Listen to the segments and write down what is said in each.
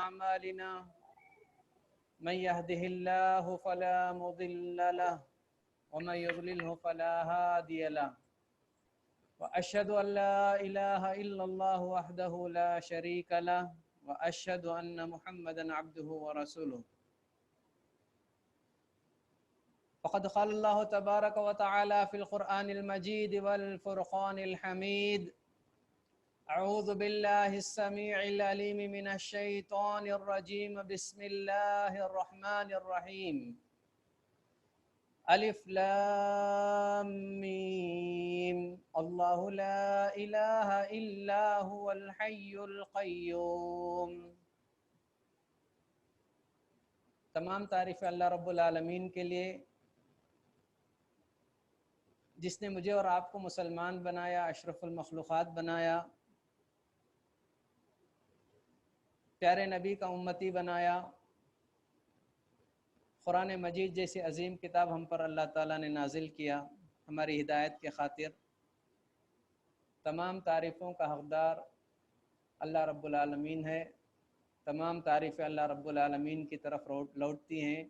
أعمالنا من يهده الله فلا مضل له ومن يضلله فلا هادي له وأشهد أن لا إله إلا الله وحده لا شريك له وأشهد أن محمدا عبده ورسوله فقد قال الله تبارك وتعالى في القرآن المجيد والفرقان الحميد أعوذ بالله السميع العليم من الشيطان الرجيم بسم الله الرحمن الرحيم ألف لام ميم الله لا إله إلا هو الحي القيوم۔ تمام تعریف اللہ رب العالمین کے لیے جس نے مجھے اور آپ کو مسلمان بنایا، اشرف المخلوقات بنایا، پیارے نبی کا امتی بنایا، قرآن مجید جیسی عظیم کتاب ہم پر اللہ تعالیٰ نے نازل کیا ہماری ہدایت کے خاطر۔ تمام تعریفوں کا حقدار اللہ رب العالمین ہے۔ تمام تعریفیں اللہ رب العالمین کی طرف لوٹتی ہیں۔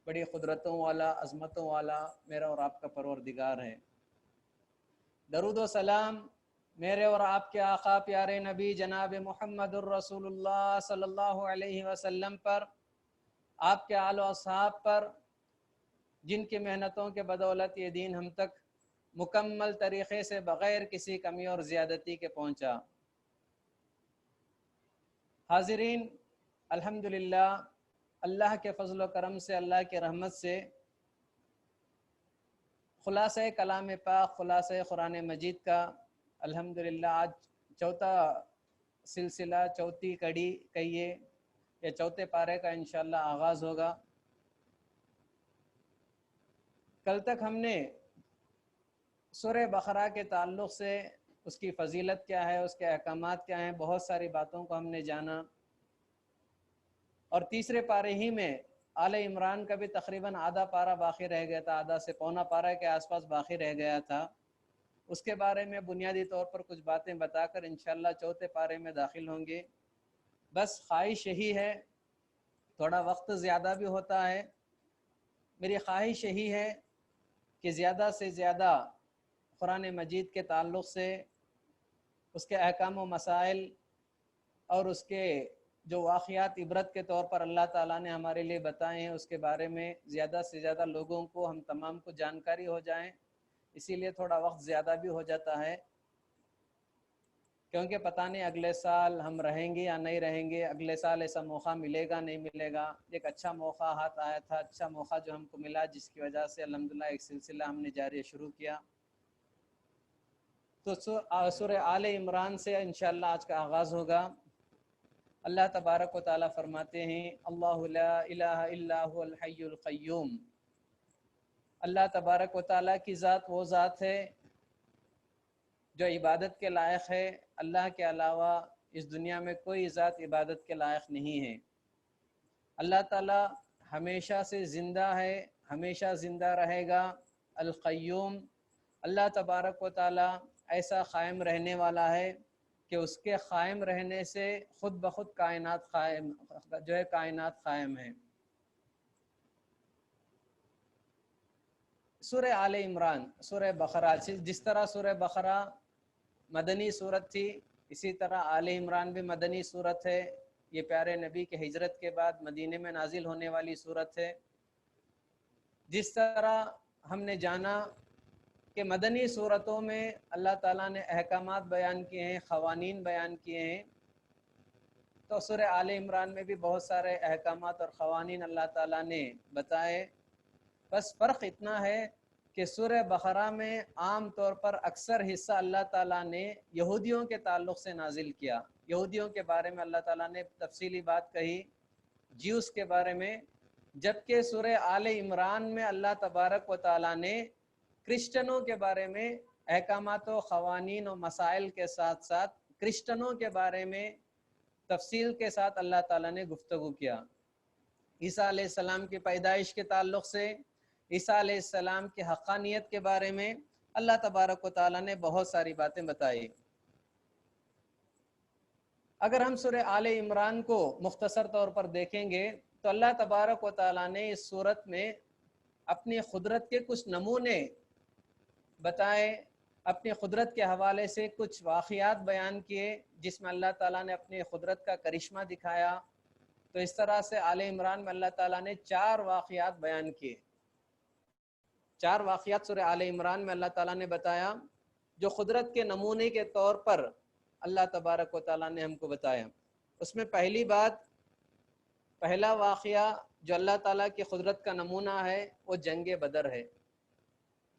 بڑی قدرتوں والا، عظمتوں والا میرا اور آپ کا پروردگار ہے۔ درود و سلام میرے اور آپ کے آقا پیارے نبی جناب محمد الرسول اللہ صلی اللہ علیہ وسلم پر، آپ کے آل و اصحاب پر، جن کی محنتوں کے بدولت یہ دین ہم تک مکمل طریقے سے بغیر کسی کمی اور زیادتی کے پہنچا۔ حاضرین، الحمدللہ اللہ کے فضل و کرم سے، اللہ کی رحمت سے خلاصہ کلام پاک، خلاصہ قرآن مجید کا الحمدللہ آج چوتھا سلسلہ، چوتھی کڑی کہیے یا چوتھے پارے کا انشاءاللہ آغاز ہوگا۔ کل تک ہم نے سورہ بقرہ کے تعلق سے اس کی فضیلت کیا ہے، اس کے احکامات کیا ہیں، بہت ساری باتوں کو ہم نے جانا، اور تیسرے پارے ہی میں آل عمران کا بھی تقریباً آدھا پارہ باقی رہ گیا تھا، آدھا سے پونا پارہ کے آس پاس باقی رہ گیا تھا۔ اس کے بارے میں بنیادی طور پر کچھ باتیں بتا کر انشاءاللہ چوتھے پارے میں داخل ہوں گے۔ بس خواہش یہی ہے، تھوڑا وقت زیادہ بھی ہوتا ہے، میری خواہش یہی ہے کہ زیادہ سے زیادہ قرآن مجید کے تعلق سے، اس کے احکام و مسائل اور اس کے جو واقعات عبرت کے طور پر اللہ تعالیٰ نے ہمارے لیے بتائے ہیں، اس کے بارے میں زیادہ سے زیادہ لوگوں کو، ہم تمام کو جانکاری ہو جائیں۔ اسی لیے تھوڑا وقت زیادہ بھی ہو جاتا ہے، کیونکہ پتہ نہیں اگلے سال ہم رہیں گے یا نہیں رہیں گے، اگلے سال ایسا موقع ملے گا نہیں ملے گا۔ ایک اچھا موقع ہاتھ آیا تھا، اچھا موقع جو ہم کو ملا، جس کی وجہ سے الحمدللہ ایک سلسلہ ہم نے جاری شروع کیا۔ تو سورہ آل عمران سے انشاءاللہ آج کا آغاز ہوگا۔ اللہ تبارک و تعالیٰ فرماتے ہیں، اللہ لا الہ الا هو الحی القیوم۔ اللہ تبارک و تعالیٰ کی ذات وہ ذات ہے جو عبادت کے لائق ہے۔ اللہ کے علاوہ اس دنیا میں کوئی ذات عبادت کے لائق نہیں ہے۔ اللہ تعالیٰ ہمیشہ سے زندہ ہے، ہمیشہ زندہ رہے گا۔ القیوم، اللہ تبارک و تعالیٰ ایسا قائم رہنے والا ہے کہ اس کے قائم رہنے سے خود بخود کائنات قائم ہے۔ سورہ آل عمران، سورہ بقرہ، جس طرح سورہ بقرہ مدنی صورت تھی، اسی طرح آل عمران بھی مدنی صورت ہے۔ یہ پیارے نبی کے ہجرت کے بعد مدینے میں نازل ہونے والی صورت ہے۔ جس طرح ہم نے جانا کہ مدنی صورتوں میں اللہ تعالیٰ نے احکامات بیان کیے ہیں، قوانین بیان کیے ہیں، تو سورہ آل عمران میں بھی بہت سارے احکامات اور قوانین اللہ تعالیٰ نے بتائے۔ بس فرق اتنا ہے کہ سورہ بقرہ میں عام طور پر اکثر حصہ اللہ تعالیٰ نے یہودیوں کے تعلق سے نازل کیا۔ یہودیوں کے بارے میں اللہ تعالیٰ نے تفصیلی بات کہی، جیوس کے بارے میں، جبکہ سورہ آل عمران میں اللہ تبارک و تعالیٰ نے کرسچنوں کے بارے میں احکامات و قوانین و مسائل کے ساتھ ساتھ کرسچنوں کے بارے میں تفصیل کے ساتھ اللہ تعالیٰ نے گفتگو کیا۔ عیسیٰ علیہ السلام کی پیدائش کے تعلق سے، عیسیٰ علیہ السلام کی حقانیت کے بارے میں اللہ تبارک و تعالیٰ نے بہت ساری باتیں بتائی۔ اگر ہم سورہ آل عمران کو مختصر طور پر دیکھیں گے تو اللہ تبارک و تعالیٰ نے اس صورت میں اپنی قدرت کے کچھ نمونے بتائے، اپنی قدرت کے حوالے سے کچھ واقعات بیان کیے جس میں اللہ تعالیٰ نے اپنی قدرت کا کرشمہ دکھایا۔ تو اس طرح سے آل عمران میں اللہ تعالیٰ نے 4 واقعات بیان کیے، 4 واقعات سورہ آل عمران میں اللہ تعالیٰ نے بتایا جو قدرت کے نمونے کے طور پر اللہ تبارک و تعالیٰ نے ہم کو بتایا۔ اس میں پہلا واقعہ جو اللہ تعالیٰ کی قدرت کا نمونہ ہے وہ جنگ بدر ہے۔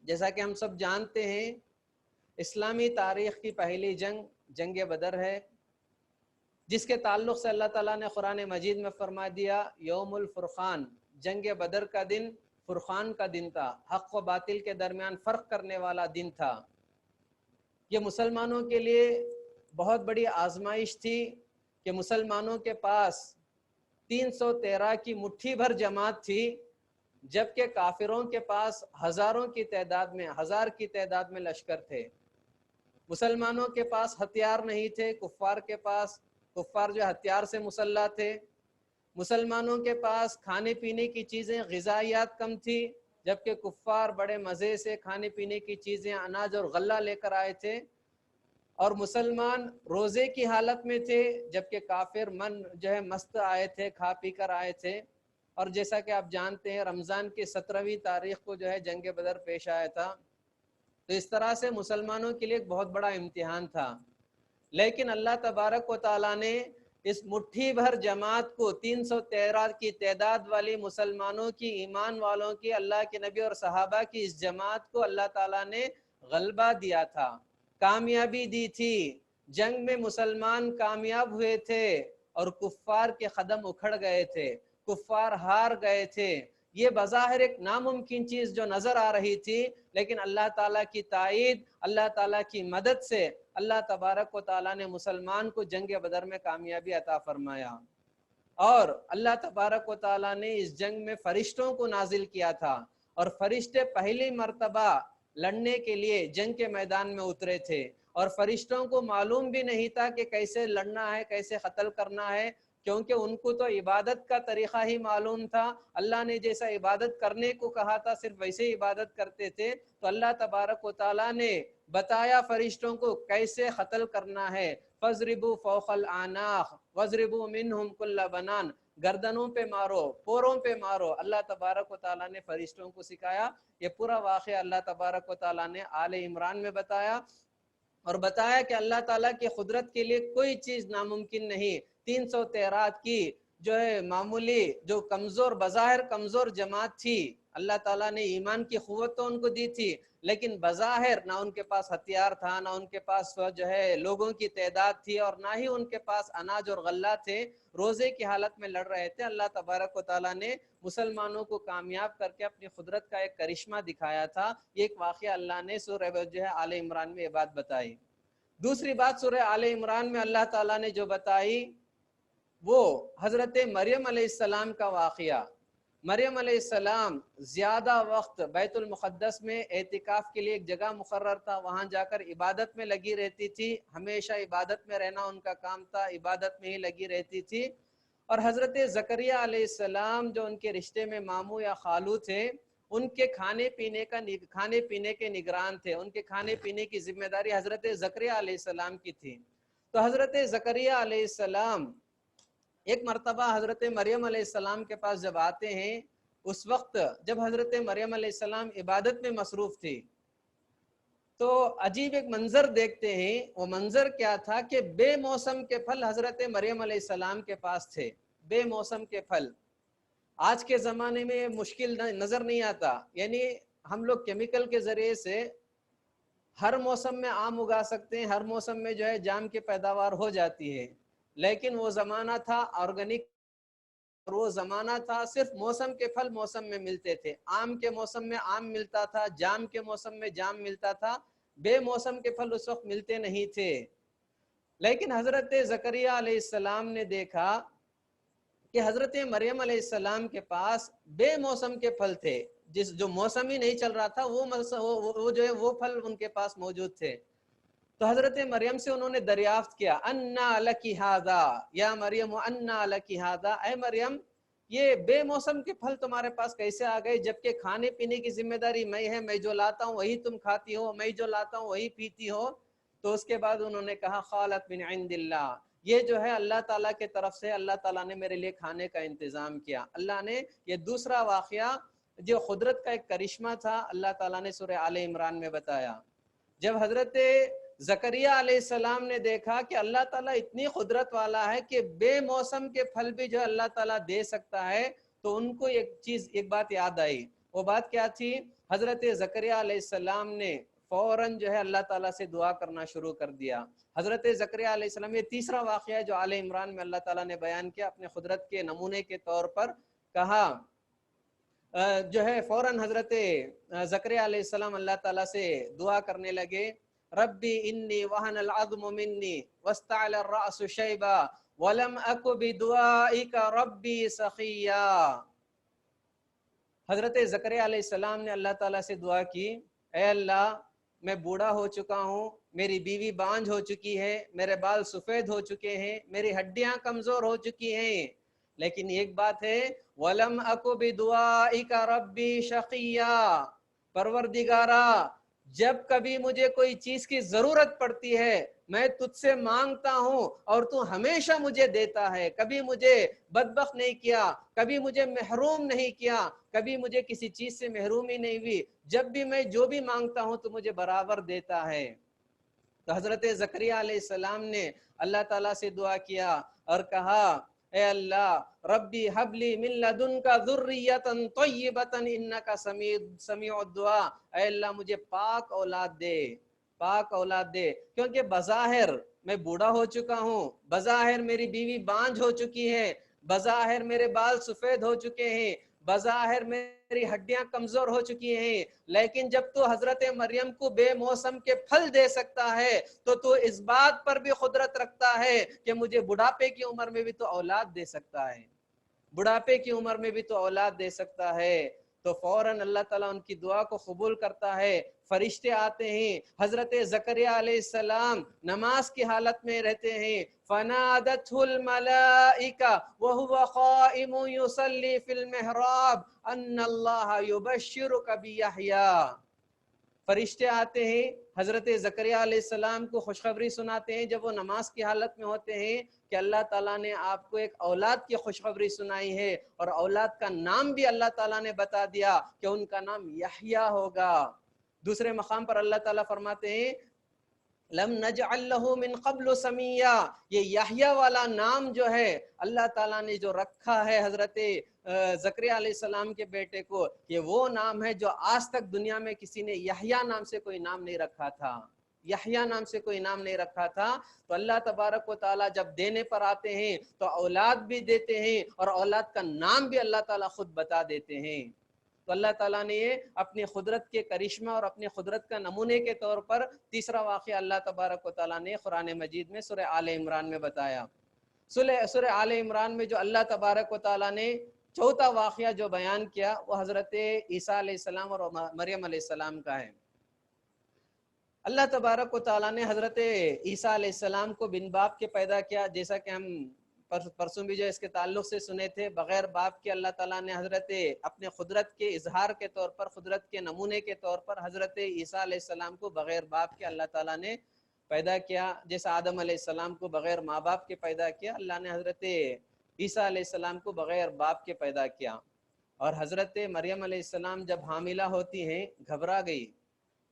جیسا کہ ہم سب جانتے ہیں اسلامی تاریخ کی پہلی جنگ بدر ہے، جس کے تعلق سے اللہ تعالیٰ نے قرآن مجید میں فرما دیا یوم الفرقان، جنگ بدر کا دن فرقان کا دن تھا، حق و باطل کے درمیان فرق کرنے والا دن تھا۔ یہ مسلمانوں کے لیے بہت بڑی آزمائش تھی کہ مسلمانوں کے پاس 313 کی مٹھی بھر جماعت تھی، جبکہ کافروں کے پاس ہزاروں کی تعداد میں، 1000 کی تعداد میں لشکر تھے۔ مسلمانوں کے پاس ہتھیار نہیں تھے، کفار جو ہتھیار سے مسلح تھے۔ مسلمانوں کے پاس کھانے پینے کی چیزیں، غذائیات کم تھی، جبکہ کفار بڑے مزے سے کھانے پینے کی چیزیں، اناج اور غلہ لے کر آئے تھے، اور مسلمان روزے کی حالت میں تھے، جبکہ کافر مست آئے تھے، کھا پی کر آئے تھے۔ اور جیسا کہ آپ جانتے ہیں رمضان کی 17ویں تاریخ کو جنگ بدر پیش آیا تھا۔ تو اس طرح سے مسلمانوں کے لیے ایک بہت بڑا امتحان تھا، لیکن اللہ تبارک و تعالیٰ نے اس مٹھی بھر جماعت کو، 313 کی تعداد والی مسلمانوں کی، ایمان والوں کی، اللہ کے نبی اور صحابہ کی اس جماعت کو اللہ تعالیٰ نے غلبہ دیا تھا، کامیابی دی تھی۔ جنگ میں مسلمان کامیاب ہوئے تھے اور کفار کے قدم اکھڑ گئے تھے، کفار ہار گئے تھے۔ یہ بظاہر ایک ناممکن چیز جو نظر آ رہی تھی، لیکن اللہ تعالیٰ کی تائید، اللہ تعالیٰ کی مدد سے اللہ تبارک و تعالیٰ نے مسلمان کو جنگ بدر میں کامیابی عطا فرمایا۔ اور اللہ تبارک و تعالیٰ نے اس جنگ میں فرشتوں کو نازل کیا تھا، اور فرشتے پہلی مرتبہ لڑنے کے لیے جنگ کے میدان میں اترے تھے، اور فرشتوں کو معلوم بھی نہیں تھا کہ کیسے لڑنا ہے، کیسے قتل کرنا ہے، کیونکہ ان کو تو عبادت کا طریقہ ہی معلوم تھا۔ اللہ نے جیسا عبادت کرنے کو کہا تھا صرف ویسے ہی عبادت کرتے تھے۔ تو اللہ تبارک و تعالیٰ نے بتایا فرشتوں کو کیسے قتل کرنا ہے، فَاضْرِبُوا فَوْقَ الْأَعْنَاقِ وَاضْرِبُوا مِنْهُمْ كُلَّ بَنَانٍ، گردنوں پہ مارو، پوروں پہ مارو۔ اللہ تبارک و تعالیٰ نے فرشتوں کو سکھایا۔ یہ پورا واقعہ اللہ تبارک و تعالیٰ نے آل عمران میں بتایا، اور بتایا کہ اللہ تعالیٰ کی قدرت کے لیے کوئی چیز ناممکن نہیں۔ 313 کی معمولی جو کمزور، بظاہر کمزور جماعت تھی، اللہ تعالیٰ نے ایمان کی قوت تو ان کو دی تھی، لیکن بظاہر نہ ان کے پاس ہتھیار تھا، نہ ان کے پاس لوگوں کی تعداد تھی، اور نہ ہی ان کے پاس اناج اور غلہ تھے، روزے کی حالت میں لڑ رہے تھے۔ اللہ تبارک و تعالیٰ نے مسلمانوں کو کامیاب کر کے اپنی قدرت کا ایک کرشمہ دکھایا تھا۔ یہ ایک واقعہ اللہ نے سورہ آل عمران میں یہ بات بتائی۔ دوسری بات سورہ آل عمران میں اللہ تعالیٰ نے جو بتائی وہ حضرت مریم علیہ السلام کا واقعہ۔ مریم علیہ السلام زیادہ وقت بیت المقدس میں اعتکاف کے لیے ایک جگہ مقرر تھا، وہاں جا کر عبادت میں لگی رہتی تھی، ہمیشہ عبادت میں رہنا ان کا کام تھا، عبادت میں ہی لگی رہتی تھی۔ اور حضرت زکریا علیہ السلام جو ان کے رشتے میں ماموں یا خالو تھے، ان کے کھانے پینے کے نگران تھے، ان کے کھانے پینے کی ذمہ داری حضرت زکریا علیہ السلام کی تھی۔ تو حضرت زکریا علیہ السلام ایک مرتبہ حضرت مریم علیہ السلام کے پاس جب آتے ہیں، اس وقت جب حضرت مریم علیہ السلام عبادت میں مصروف تھی، تو عجیب ایک منظر دیکھتے ہیں۔ وہ منظر کیا تھا کہ بے موسم کے پھل حضرت مریم علیہ السلام کے پاس تھے، بے موسم کے پھل۔ آج کے زمانے میں مشکل نظر نہیں آتا، یعنی ہم لوگ کیمیکل کے ذریعے سے ہر موسم میں آم اگا سکتے ہیں، ہر موسم میں جام کی پیداوار ہو جاتی ہے، لیکن وہ زمانہ تھا آرگینک، اور وہ زمانہ تھا صرف موسم کے پھل موسم میں ملتے تھے۔ آم کے موسم میں آم ملتا تھا، جام کے موسم میں جام ملتا تھا، بے موسم کے پھل اس وقت ملتے نہیں تھے۔ لیکن حضرت زکریا علیہ السلام نے دیکھا کہ حضرت مریم علیہ السلام کے پاس بے موسم کے پھل تھے، جو موسم ہی نہیں چل رہا تھا وہ پھل ان کے پاس موجود تھے۔ تو حضرت مریم سے انہوں نے دریافت کیا انا لکی ھذا یا مریم انا لکی ھذا، اے مریم یہ بے موسم کے پھل تمہارے پاس کیسے آ گئے، جبکہ کھانے پینے کی ذمہ داری میں ہے، میں جو لاتا ہوں وہی تم کھاتی ہو، میں جو لاتا ہوں وہی پیتی ہو۔ تو اس کے بعد انہوں نے کہا قالت من عند اللہ، یہ جو ہے اللہ تعالیٰ کے طرف سے، اللہ تعالیٰ نے میرے لیے کھانے کا انتظام کیا۔ اللہ نے یہ دوسرا واقعہ جو قدرت کا ایک کرشمہ تھا اللہ تعالیٰ نے سورہ آل عمران میں بتایا۔ جب حضرت زکریہ علیہ السلام نے دیکھا کہ اللہ تعالیٰ اتنی قدرت والا ہے کہ بے موسم کے پھل بھی جو اللہ تعالیٰ دے سکتا ہے، تو ان کو ایک بات یاد آئی۔ وہ بات کیا تھی؟ حضرت زکریہ علیہ السلام نے فوراً جو ہے اللہ تعالیٰ سے دعا کرنا شروع کر دیا۔ حضرت زکریہ علیہ السلام، یہ تیسرا واقعہ ہے جو آل عمران میں اللہ تعالیٰ نے بیان کیا، اپنے قدرت کے نمونے کے طور پر کہا جو ہے فوراً حضرت زکریہ علیہ السلام اللہ تعالیٰ سے دعا کرنے لگے، ربی انی وہن العظم منی واستعل الرأس شیبا ولم اک بدعائک ربی سخیا۔ حضرت زکریہ علیہ السلام نے اللہ تعالیٰ سے دعا کی، اے اللہ میں بوڑھا ہو چکا ہوں، میری بیوی بانجھ ہو چکی ہے، میرے بال سفید ہو چکے ہیں، میری ہڈیاں کمزور ہو چکی ہیں، لیکن ایک بات ہے وَلَمْ أَكُ بِدُعَائِكَ رَبِّي شَقِيًّا، پروردگارا جب کبھی مجھے کوئی چیز کی ضرورت پڑتی ہے میں تجھ سے مانگتا ہوں اور تو ہمیشہ مجھے دیتا ہے، کبھی مجھے بدبخت نہیں کیا، کبھی مجھے محروم نہیں کیا، کبھی مجھے کسی چیز سے محرومی نہیں ہوئی، جب بھی میں جو بھی مانگتا ہوں تو مجھے برابر دیتا ہے۔ تو حضرت زکریہ علیہ السلام نے اللہ تعالیٰ سے دعا کیا اور کہا اے اللہ ربی حبلی من لدنک ذریۃ طیبۃ انک سمیع الدعاء، اے اللہ مجھے پاک اولاد دے، پاک اولاد دے، کیونکہ بظاہر میں بوڑھا ہو چکا ہوں، بظاہر میری بیوی بانجھ ہو چکی ہے، بظاہر میرے بال سفید ہو چکے ہیں، بظاہر میری ہڈیاں کمزور ہو چکی ہیں، لیکن جب تو حضرت مریم کو بے موسم کے پھل دے سکتا ہے تو اس بات پر بھی قدرت رکھتا ہے کہ مجھے بڑھاپے کی عمر میں بھی تو اولاد دے سکتا ہے، بڑھاپے کی عمر میں بھی تو اولاد دے سکتا ہے۔ تو فوراً اللہ تعالیٰ ان کی دعا کو قبول کرتا ہے، فرشتے آتے ہیں، حضرت زکریہ علیہ السلام نماز کی حالت میں رہتے ہیں، فنادته الملائکہ وهو قائم یصلی فی المحراب ان اللہ یبشرک بیحییٰ، فرشتے آتے ہیں حضرت زکریہ علیہ السلام کو خوشخبری سناتے ہیں جب وہ نماز کی حالت میں ہوتے ہیں کہ اللہ تعالیٰ نے آپ کو ایک اولاد کی خوشخبری سنائی ہے، اور اولاد کا نام بھی اللہ تعالیٰ نے بتا دیا کہ ان کا نام یحییٰ ہوگا۔ دوسرے مقام پر اللہ تعالیٰ فرماتے ہیں لم نجعل له من قبل سمیہ، یہ یحییٰ والا نام جو ہے اللہ تعالیٰ نے جو رکھا ہے حضرت زکریا علیہ السلام کے بیٹے کو، یہ وہ نام ہے جو آج تک دنیا میں کسی نے یحییٰ نام سے کوئی نام نہیں رکھا تھا، یحییٰ نام سے کوئی نام نہیں رکھا تھا۔ تو اللہ تبارک و تعالیٰ جب دینے پر آتے ہیں تو اولاد بھی دیتے ہیں اور اولاد کا نام بھی اللہ تعالیٰ خود بتا دیتے ہیں۔ تو اللہ تعالیٰ نے یہ اپنی قدرت کے کرشمہ اور اپنی قدرت کا نمونے کے طور پر تیسرا واقعہ اللہ تبارک و تعالیٰ نے قرآن مجید میں سورہ آل عمران میں بتایا۔ سورہ آل عمران میں جو اللہ تبارک و تعالیٰ نے چوتھا واقعہ جو بیان کیا وہ حضرت عیسیٰ علیہ السلام اور مریم علیہ السلام کا ہے۔ اللہ تبارک و تعالیٰ نے حضرت عیسیٰ علیہ السلام کو بن باپ کے پیدا کیا، جیسا کہ ہم پرسوں بھی جو اس کے تعلق سے سنے تھے، بغیر باپ کے اللہ تعالیٰ نے حضرت اپنے قدرت کے اظہار کے طور پر، قدرت کے نمونے کے طور پر حضرت عیسیٰ علیہ السلام کو بغیر باپ کے اللہ تعالیٰ نے پیدا کیا، جیسا آدم علیہ السلام کو بغیر ماں باپ کے پیدا کیا، اللہ نے حضرت عیسیٰ علیہ السلام کو بغیر باپ کے پیدا کیا۔ اور حضرت مریم علیہ السلام جب حاملہ ہوتی ہیں گھبرا گئی،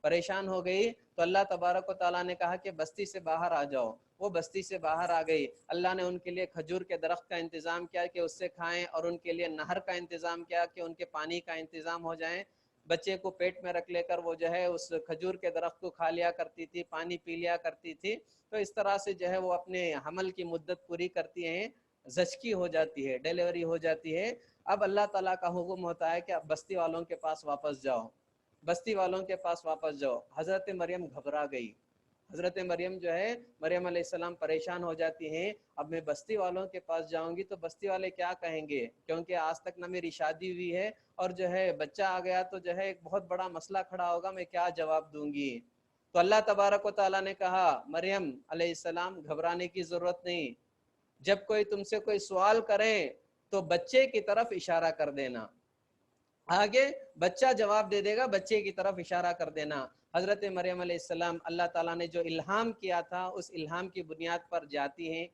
پریشان ہو گئی، تو اللہ تبارک و تعالیٰ نے کہا کہ بستی سے باہر آ جاؤ، وہ بستی سے باہر آ گئی۔ اللہ نے ان کے لیے کھجور کے درخت کا انتظام کیا کہ اس سے کھائیں، اور ان کے لیے نہر کا انتظام کیا کہ ان کے پانی کا انتظام ہو جائیں۔ بچے کو پیٹ میں رکھ لے کر وہ جو ہے اس کھجور کے درخت کو کھا لیا کرتی تھی، پانی پی لیا کرتی تھی، تو اس طرح سے جو ہے وہ اپنے حمل کی مدت پوری کرتی ہیں، زچگی ہو جاتی ہے، ڈیلیوری ہو جاتی ہے۔ اب اللہ تعالیٰ کا حکم ہوتا ہے کہ اب بستی والوں کے پاس واپس جاؤ، بستی والوں کے پاس واپس جاؤ۔ حضرت مریم گھبرا گئی، حضرت مریم جو ہے مریم علیہ السلام پریشان ہو جاتی ہیں، اب میں بستی والوں کے پاس جاؤں گی تو بستی والے کیا کہیں گے، کیونکہ آج تک نہ میری شادی ہوئی ہے اور جو ہے بچہ آ گیا تو جو ہے ایک بہت بڑا مسئلہ کھڑا ہوگا، میں کیا جواب دوں گی۔ تو اللہ تبارک و تعالیٰ نے کہا مریم علیہ السلام گھبرانے کی ضرورت نہیں، جب کوئی تم سے کوئی سوال کرے تو بچے کی طرف اشارہ کر دینا، آگے بچہ جواب دے دے گا، بچے کی طرف اشارہ کر دینا۔ حضرت مریم علیہ السلام اللہ تعالیٰ نے جو الہام کیا تھا اس الہام کی بنیاد پر جاتی ہیں،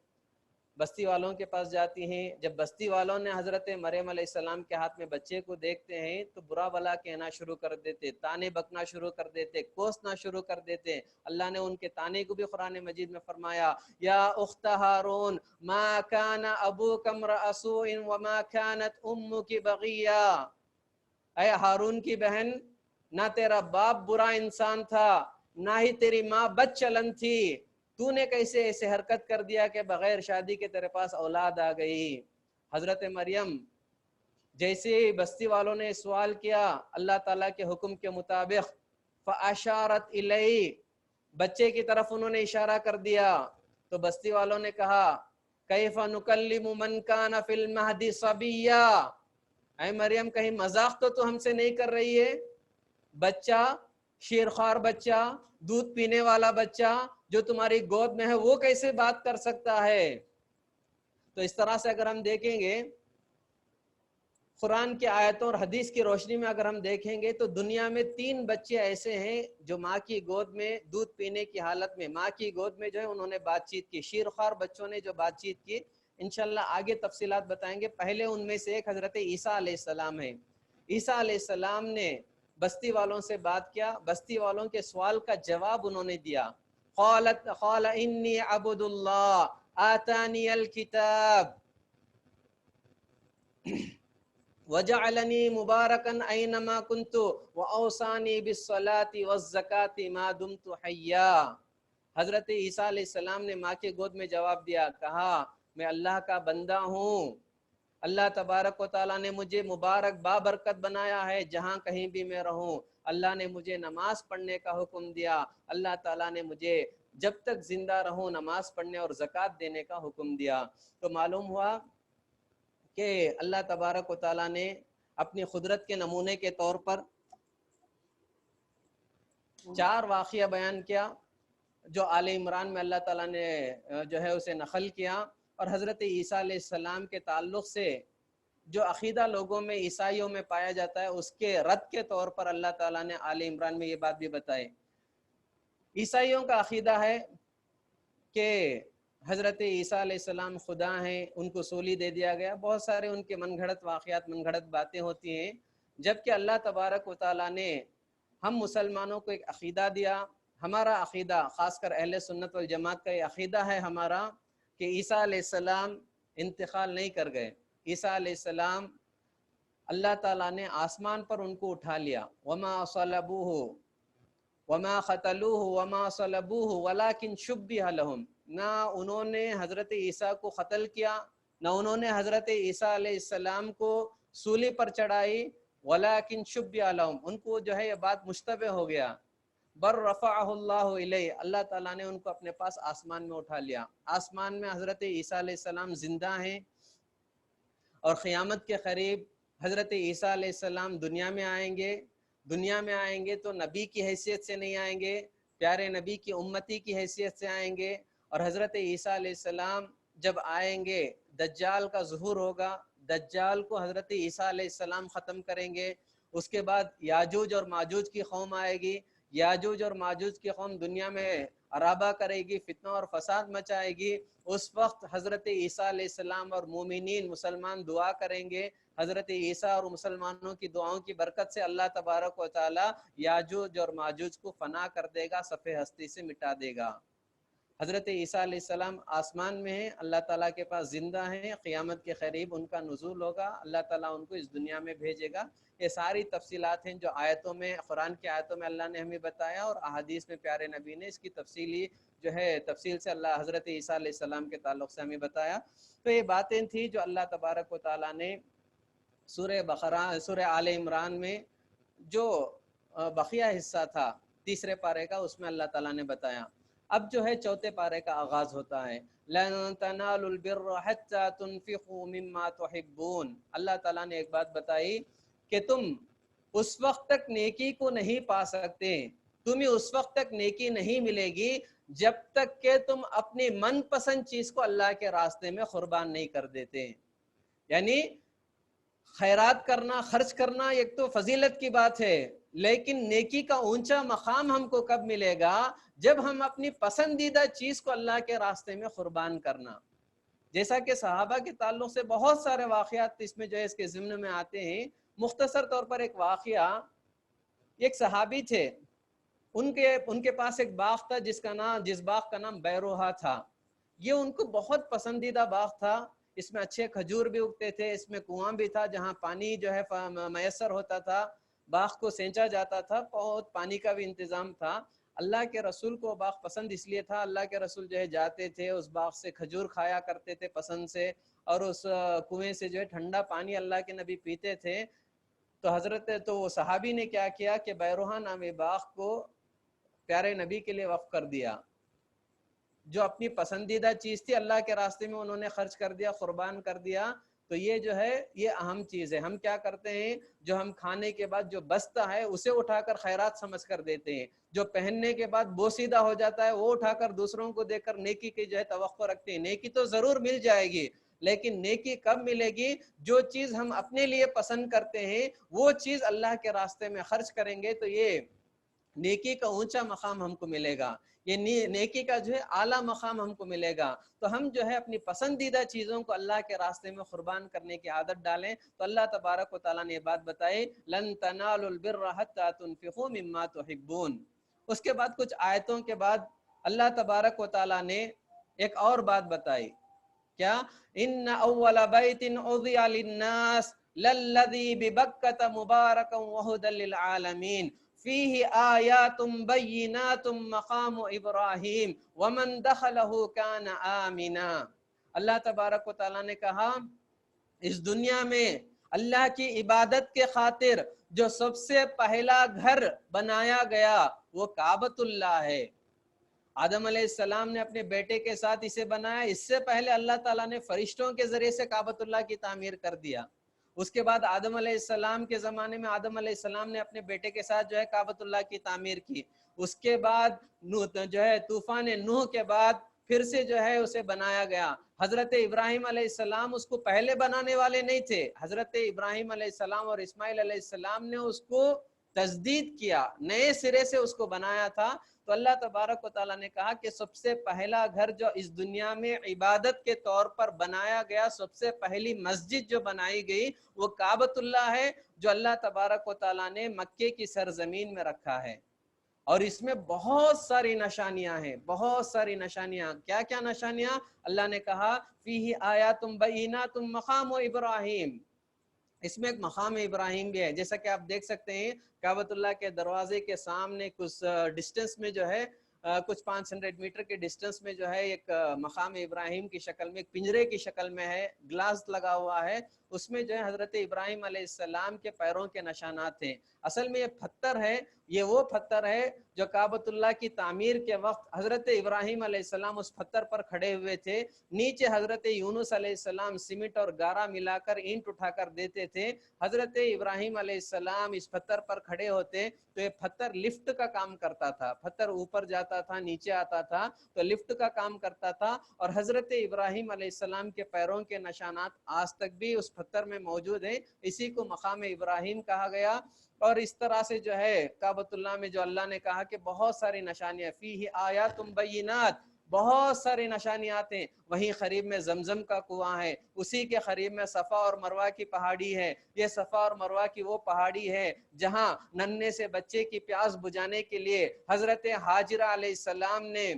بستی والوں کے پاس جاتی ہیں۔ جب بستی والوں نے حضرت مریم علیہ السلام کے ہاتھ میں بچے کو دیکھتے ہیں تو برا بلا کہنا شروع کر دیتے، تانے بکنا شروع کر دیتے، کوسنا شروع کر دیتے۔ اللہ نے ان کے تانے کو بھی قرآن مجید میں فرمایا، یا اخت ہارون ما کان ابوک امرأ سوء وما کانت امک بغیہ، اے ہارون کی بہن، نہ تیرا باپ برا انسان تھا نہ ہی تیری ماں بد چلن تھی، تو نے کیسے ایسے حرکت کر دیا کہ بغیر شادی کے تیرے پاس اولاد آ گئی۔ حضرت مریم جیسے ہی بستی والوں نے سوال کیا، اللہ تعالیٰ کے حکم کے مطابق فاشارت الیہ، بچے کی طرف انہوں نے اشارہ کر دیا، تو بستی والوں نے کہا کیف نکلم من کان فی المہد صبیا، اے مریم کہیں مذاق تو ہم سے نہیں کر رہی ہے؟ بچہ، شیرخوار بچہ، دودھ پینے والا بچہ جو تمہاری گود میں ہے وہ کیسے بات کر سکتا ہے؟ تو اس طرح سے اگر ہم دیکھیں گے قرآن کی آیتوں اور حدیث کی روشنی میں اگر ہم دیکھیں گے تو دنیا میں 3 بچے ایسے ہیں جو ماں کی گود میں دودھ پینے کی حالت میں ماں کی گود میں جو ہے انہوں نے بات چیت کی، شیرخوار بچوں نے جو بات چیت کی، انشاءاللہ آگے تفصیلات بتائیں گے۔ پہلے ان میں سے ایک حضرت عیسیٰ علیہ السلام ہے۔ عیسیٰ علیہ السلام نے بستی والوں سے بات کیا، بستی والوں کے سوال کا جواب انہوں نے دیا، قال انی عبد اللہ آتانی الکتاب وجعلنی مبارکن اینما کنت واوصانی بالصلاة والزکاة ما دمت حیا۔ حضرت عیسیٰ علیہ السلام نے ماں کے گود میں جواب دیا، کہا میں اللہ کا بندہ ہوں، اللہ تبارک و تعالیٰ نے مجھے مبارک بابرکت بنایا ہے جہاں کہیں بھی میں رہوں، اللہ نے مجھے نماز پڑھنے کا حکم دیا، اللہ تعالیٰ نے مجھے جب تک زندہ رہوں نماز پڑھنے اور زکوٰۃ دینے کا حکم دیا۔ تو معلوم ہوا کہ اللہ تبارک و تعالیٰ نے اپنی قدرت کے نمونے کے طور پر 4 واقعہ بیان کیا جو آل عمران میں اللہ تعالیٰ نے جو ہے اسے نقل کیا، اور حضرت عیسیٰ علیہ السلام کے تعلق سے جو عقیدہ لوگوں میں عیسائیوں میں پایا جاتا ہے اس کے رد کے طور پر اللہ تعالیٰ نے آل عمران میں یہ بات بھی بتائی۔ عیسائیوں کا عقیدہ ہے کہ حضرت عیسیٰ علیہ السلام خدا ہیں، ان کو سولی دے دیا گیا، بہت سارے ان کے من گھڑت واقعات من گھڑت باتیں ہوتی ہیں، جبکہ اللہ تبارک و تعالیٰ نے ہم مسلمانوں کو ایک عقیدہ دیا۔ ہمارا عقیدہ خاص کر اہل سنت والجماعت کا یہ عقیدہ ہے ہمارا کہ عیسیٰ علیہ السلام انتقال نہیں کر گئے، عیسیٰ علیہ السلام اللہ تعالیٰ نے آسمان پر ان کو اٹھا لیا، وما صلبوہ وما قتلوہ وما صلبوہ ولکن شبہ لہم، نہ انہوں نے حضرت عیسیٰ کو قتل کیا، نہ انہوں نے حضرت عیسیٰ علیہ السلام کو سولی پر چڑھائی، ولکن شبہ لہم، ان کو جو ہے یہ بات مشتبہ ہو گیا، بر رفعہ اللہ الیہ، اللہ تعالیٰ نے ان کو اپنے پاس آسمان میں اٹھا لیا۔ آسمان میں حضرت عیسیٰ علیہ السلام زندہ ہیں، اور قیامت کے قریب حضرت عیسیٰ علیہ السلام دنیا میں آئیں گے۔ دنیا میں آئیں گے تو نبی کی حیثیت سے نہیں آئیں گے، پیارے نبی کی امتی کی حیثیت سے آئیں گے، اور حضرت عیسیٰ علیہ السلام جب آئیں گے دجال کا ظہور ہوگا، دجال کو حضرت عیسیٰ علیہ السلام ختم کریں گے، اس کے بعد یاجوج اور ماجوج کی قوم آئے گی، یاجوج اور ماجوج کی قوم دنیا میں عرابہ کرے گی، فتنہ اور فساد مچائے گی، اس وقت حضرت عیسیٰ علیہ السلام اور مومنین مسلمان دعا کریں گے، حضرت عیسیٰ اور مسلمانوں کی دعاؤں کی برکت سے اللہ تبارک و تعالی یاجوج اور ماجوج کو فنا کر دے گا، صفحہ ہستی سے مٹا دے گا۔ حضرت عیسیٰ علیہ السلام آسمان میں ہیں، اللہ تعالیٰ کے پاس زندہ ہیں، قیامت کے قریب ان کا نزول ہوگا، اللہ تعالیٰ ان کو اس دنیا میں بھیجے گا۔ یہ ساری تفصیلات ہیں جو آیتوں میں، قرآن کی آیتوں میں اللہ نے ہمیں بتایا، اور احادیث میں پیارے نبی نے اس کی تفصیلی جو ہے تفصیل سے اللہ حضرت عیسیٰ علیہ السلام کے تعلق سے ہمیں بتایا۔ تو یہ باتیں تھیں جو اللہ تبارک و تعالیٰ نے سورہ بقرہ، سورہ آل عمران میں جو بقیہ حصہ تھا 3 پارے کا، اس میں اللہ تعالیٰ نے بتایا۔ اب جو ہے 4 پارے کا آغاز ہوتا ہے، لَن تَنَالُوا الْبِرَّ حَتَّى تُنْفِقُوا مِمَّا تُحِبُّونَ۔ اللہ تعالیٰ نے ایک بات بتائی کہ تم اس وقت تک نیکی کو نہیں پا سکتے تمہیں اس وقت تک نیکی نہیں ملے گی جب تک کہ تم اپنی من پسند چیز کو اللہ کے راستے میں قربان نہیں کر دیتے. یعنی خیرات کرنا، خرچ کرنا ایک تو فضیلت کی بات ہے، لیکن نیکی کا اونچا مقام ہم کو کب ملے گا؟ جب ہم اپنی پسندیدہ چیز کو اللہ کے راستے میں قربان کرنا. جیسا کہ صحابہ کے تعلق سے بہت سارے واقعات اس میں جو ہے اس کے ضمن میں آتے ہیں. مختصر طور پر ایک واقعہ، ایک صحابی تھے، ان کے پاس ایک باغ تھا جس باغ کا نام بیروہا تھا. یہ ان کو بہت پسندیدہ باغ تھا. اس میں اچھے کھجور بھی اگتے تھے، اس میں کنواں بھی تھا جہاں پانی جو ہے میسر ہوتا تھا، باغ کو سینچا جاتا تھا، بہت پانی کا بھی انتظام تھا. اللہ کے رسول کو باغ پسند اس لیے تھا، اللہ کے رسول جو ہے جاتے تھے اس باغ سے کھجور کھایا کرتے تھے پسند سے، اور اس کنویں سے جو ہے ٹھنڈا پانی اللہ کے نبی پیتے تھے. تو وہ صحابی نے کیا کیا کہ بیروہا نامی باغ کو پیارے نبی کے لیے وقف کر دیا. جو اپنی پسندیدہ چیز تھی اللہ کے راستے میں انہوں نے خرچ کر دیا، قربان کر دیا. تو یہ جو ہے یہ اہم چیز ہے. ہم کیا کرتے ہیں، جو ہم کھانے کے بعد جو بچتا ہے اسے اٹھا کر خیرات سمجھ کر دیتے ہیں، جو پہننے کے بعد بوسیدہ ہو جاتا ہے وہ اٹھا کر دوسروں کو دے کر نیکی کی جو ہے توقع رکھتے ہیں. نیکی تو ضرور مل جائے گی، لیکن نیکی کب ملے گی؟ جو چیز ہم اپنے لیے پسند کرتے ہیں وہ چیز اللہ کے راستے میں خرچ کریں گے تو یہ نیکی کا اونچا مقام ہم کو ملے گا، یہ نیکی کا جو ہے اعلیٰ مقام ہم کو ملے گا. تو ہم جو ہے اپنی پسندیدہ چیزوں کو اللہ کے راستے میں قربان کرنے کی عادت ڈالیں. تو اللہ تبارک و تعالیٰ نے یہ بات بتائی، لن تنالوا البر حتى تنفقوا مما تحبون. اس کے بعد کچھ آیتوں کے بعد اللہ تبارک و تعالیٰ نے ایک اور بات بتائی. کیا؟ ان اول بیت وضع للناس للذی ببکۃ مبارکا وہدی للعالمین فیہ آیات بینات مقام ابراہیم ومن دخلہ کان آمنا. اللہ تبارک و تعالیٰ نے کہا اس دنیا میں اللہ کی عبادت کے خاطر جو سب سے پہلا گھر بنایا گیا وہ کعبۃ اللہ ہے. آدم علیہ السلام نے اپنے بیٹے کے ساتھ اسے بنایا، اس سے پہلے اللہ تعالیٰ نے فرشتوں کے ذریعے سے کعبۃ اللہ کی تعمیر کر دیا. اس کے بعد آدم علیہ السلام کے زمانے میں آدم علیہ السلام نے اپنے بیٹے کے ساتھ جو ہے کعبۃ اللہ کی تعمیر کی. اس کے بعد جو ہے طوفان نوح کے بعد پھر سے جو ہے اسے بنایا گیا. حضرت ابراہیم علیہ السلام اس کو پہلے بنانے والے نہیں تھے، حضرت ابراہیم علیہ السلام اور اسماعیل علیہ السلام نے اس کو تجدید کیا، نئے سرے سے اس کو بنایا تھا. تو اللہ تبارک و تعالیٰ نے کہا کہ سب سے پہلا گھر جو اس دنیا میں عبادت کے طور پر بنایا گیا، سب سے پہلی مسجد جو بنائی گئی وہ کعبۃ اللہ ہے، جو اللہ تبارک و تعالیٰ نے مکے کی سرزمین میں رکھا ہے. اور اس میں بہت ساری نشانیاں ہیں، بہت ساری نشانیاں. کیا کیا نشانیاں؟ اللہ نے کہا فیہ آیات بینات مقام ابراہیم، اس میں ایک مقام ابراہیم بھی ہے. جیسا کہ آپ دیکھ سکتے ہیں کعبۃ اللہ کے دروازے کے سامنے کچھ ڈسٹنس میں جو ہے کچھ 500 میٹر کے ڈسٹنس میں جو ہے ایک مقام ابراہیم کی شکل میں، ایک پنجرے کی شکل میں ہے، گلاس لگا ہوا ہے. اس میں جو ہے حضرت ابراہیم علیہ السلام کے پیروں کے نشانات ہیں. اصل میں یہ پتھر ہے، یہ وہ پتھر ہے جو کعبۃ اللہ کی تعمیر کے وقت حضرت ابراہیم علیہ السلام اس پتھر پر کھڑے ہوئے تھے. نیچے حضرت یونس علیہ السلام سیمنٹ اور گارا ملا کر اینٹ اٹھا کر دیتے تھے. حضرت ابراہیم علیہ السلام اس پتھر پر کھڑے ہوتے تو یہ پتھر لفٹ کا کام کرتا تھا، پتھر اوپر جاتا تھا نیچے آتا تھا تو لفٹ کا کام کرتا تھا. اور حضرت ابراہیم علیہ السلام کے پیروں کے نشانات آج تک بھی اس پتھر میں موجود ہیں، اسی کو مقام ابراہیم کہا گیا. اور اس طرح سے جو ہے کعبۃ اللہ میں جو اللہ نے کہا کہ بہت ساری نشانیاں، فیہ آیات بینات، بہت ساری نشانیات ہیں. وہیں قریب میں زمزم کا کنواں ہے، اسی کے قریب میں صفا اور مروہ کی پہاڑی ہے. یہ صفا اور مروہ کی وہ پہاڑی ہے جہاں ننھے سے بچے کی پیاس بجھانے کے لیے حضرت ہاجرہ علیہ السلام نے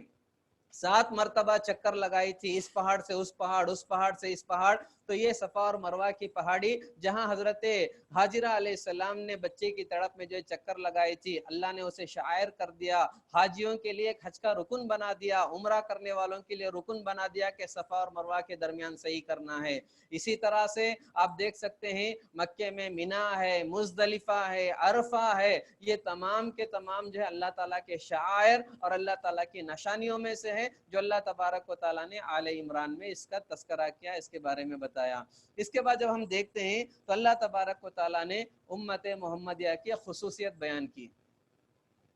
7 مرتبہ چکر لگائی تھی، اس پہاڑ سے اس پہاڑ، اس پہاڑ سے اس پہاڑ. تو یہ صفا اور مروہ کی پہاڑی جہاں حضرت ہاجرہ علیہ السلام نے بچے کی تڑپ میں جو چکر لگائی تھی، اللہ نے اسے شاعر کر دیا، حاجیوں کے لیے ایک حج کا رکن بنا دیا، عمرہ کرنے والوں کے لیے رکن بنا دیا کہ صفا اور مروہ کے درمیان صحیح کرنا ہے. اسی طرح سے آپ دیکھ سکتے ہیں مکے میں مینا ہے، مزدلفہ ہے، عرفہ ہے، یہ تمام کے تمام جو ہے اللہ تعالیٰ کے شعائر اور اللہ تعالیٰ کی نشانیوں میں سے ہے، جو اللہ تبارک و تعالیٰ نے آل عمران میں اس کا تذکرہ کیا، اس کے بارے میں بتایا. اس کے بعد جب ہم دیکھتے ہیں تو اللہ تبارک و تعالیٰ نے امت محمدیہ کی خصوصیت بیان کی.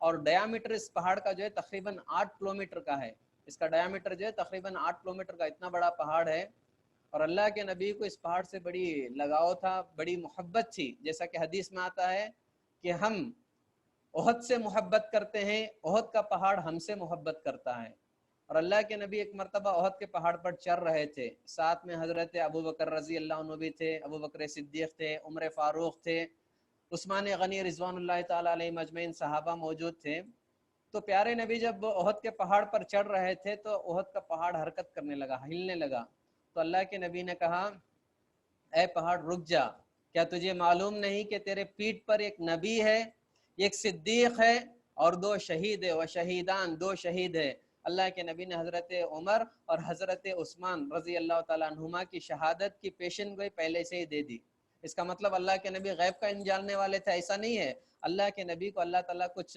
اور ڈیامیٹر اس پہاڑ کا جو ہے تقریباً 8 کلومیٹر کا ہے. اس کا ڈیامیٹر جو ہے تقریباً 8 کلومیٹر کا اتنا بڑا پہاڑ ہے. اور اللہ کے نبی کو اس پہاڑ سے بڑی لگاؤ تھا, بڑی محبت تھی. جیسا کہ حدیث میں آتا ہے کہ ہم احد سے محبت کرتے ہیں, احد کا پہاڑ ہم سے محبت کرتا ہے. اور اللہ کے نبی ایک مرتبہ احد کے پہاڑ پر چڑھ رہے تھے, ساتھ میں حضرت ابو بکر رضی اللہ عنہ بھی تھے, ابو بکر صدیق تھے, عمر فاروق تھے, عثمان غنی رضوان اللہ تعالیٰ علیہ مجمعین صحابہ موجود تھے. تو پیارے نبی جب احد کے پہاڑ پر چڑھ رہے تھے تو احد کا پہاڑ حرکت کرنے لگا, ہلنے لگا. تو اللہ کے نبی نے کہا اے پہاڑ رک جا, کیا تجھے معلوم نہیں کہ تیرے پیٹھ پر ایک نبی ہے, ایک صدیق ہے اور 2 شہید ہے, و شہیدان 2 شہید ہے. اللہ کے نبی نے حضرت عمر اور حضرت عثمان رضی اللہ تعالیٰ عنہما کی شہادت کی پیشن گوئی پہلے سے ہی دے دی. اس کا مطلب اللہ کے نبی غیب کا علم جاننے والے تھے ایسا نہیں ہے. اللہ کے نبی کو اللہ تعالیٰ کچھ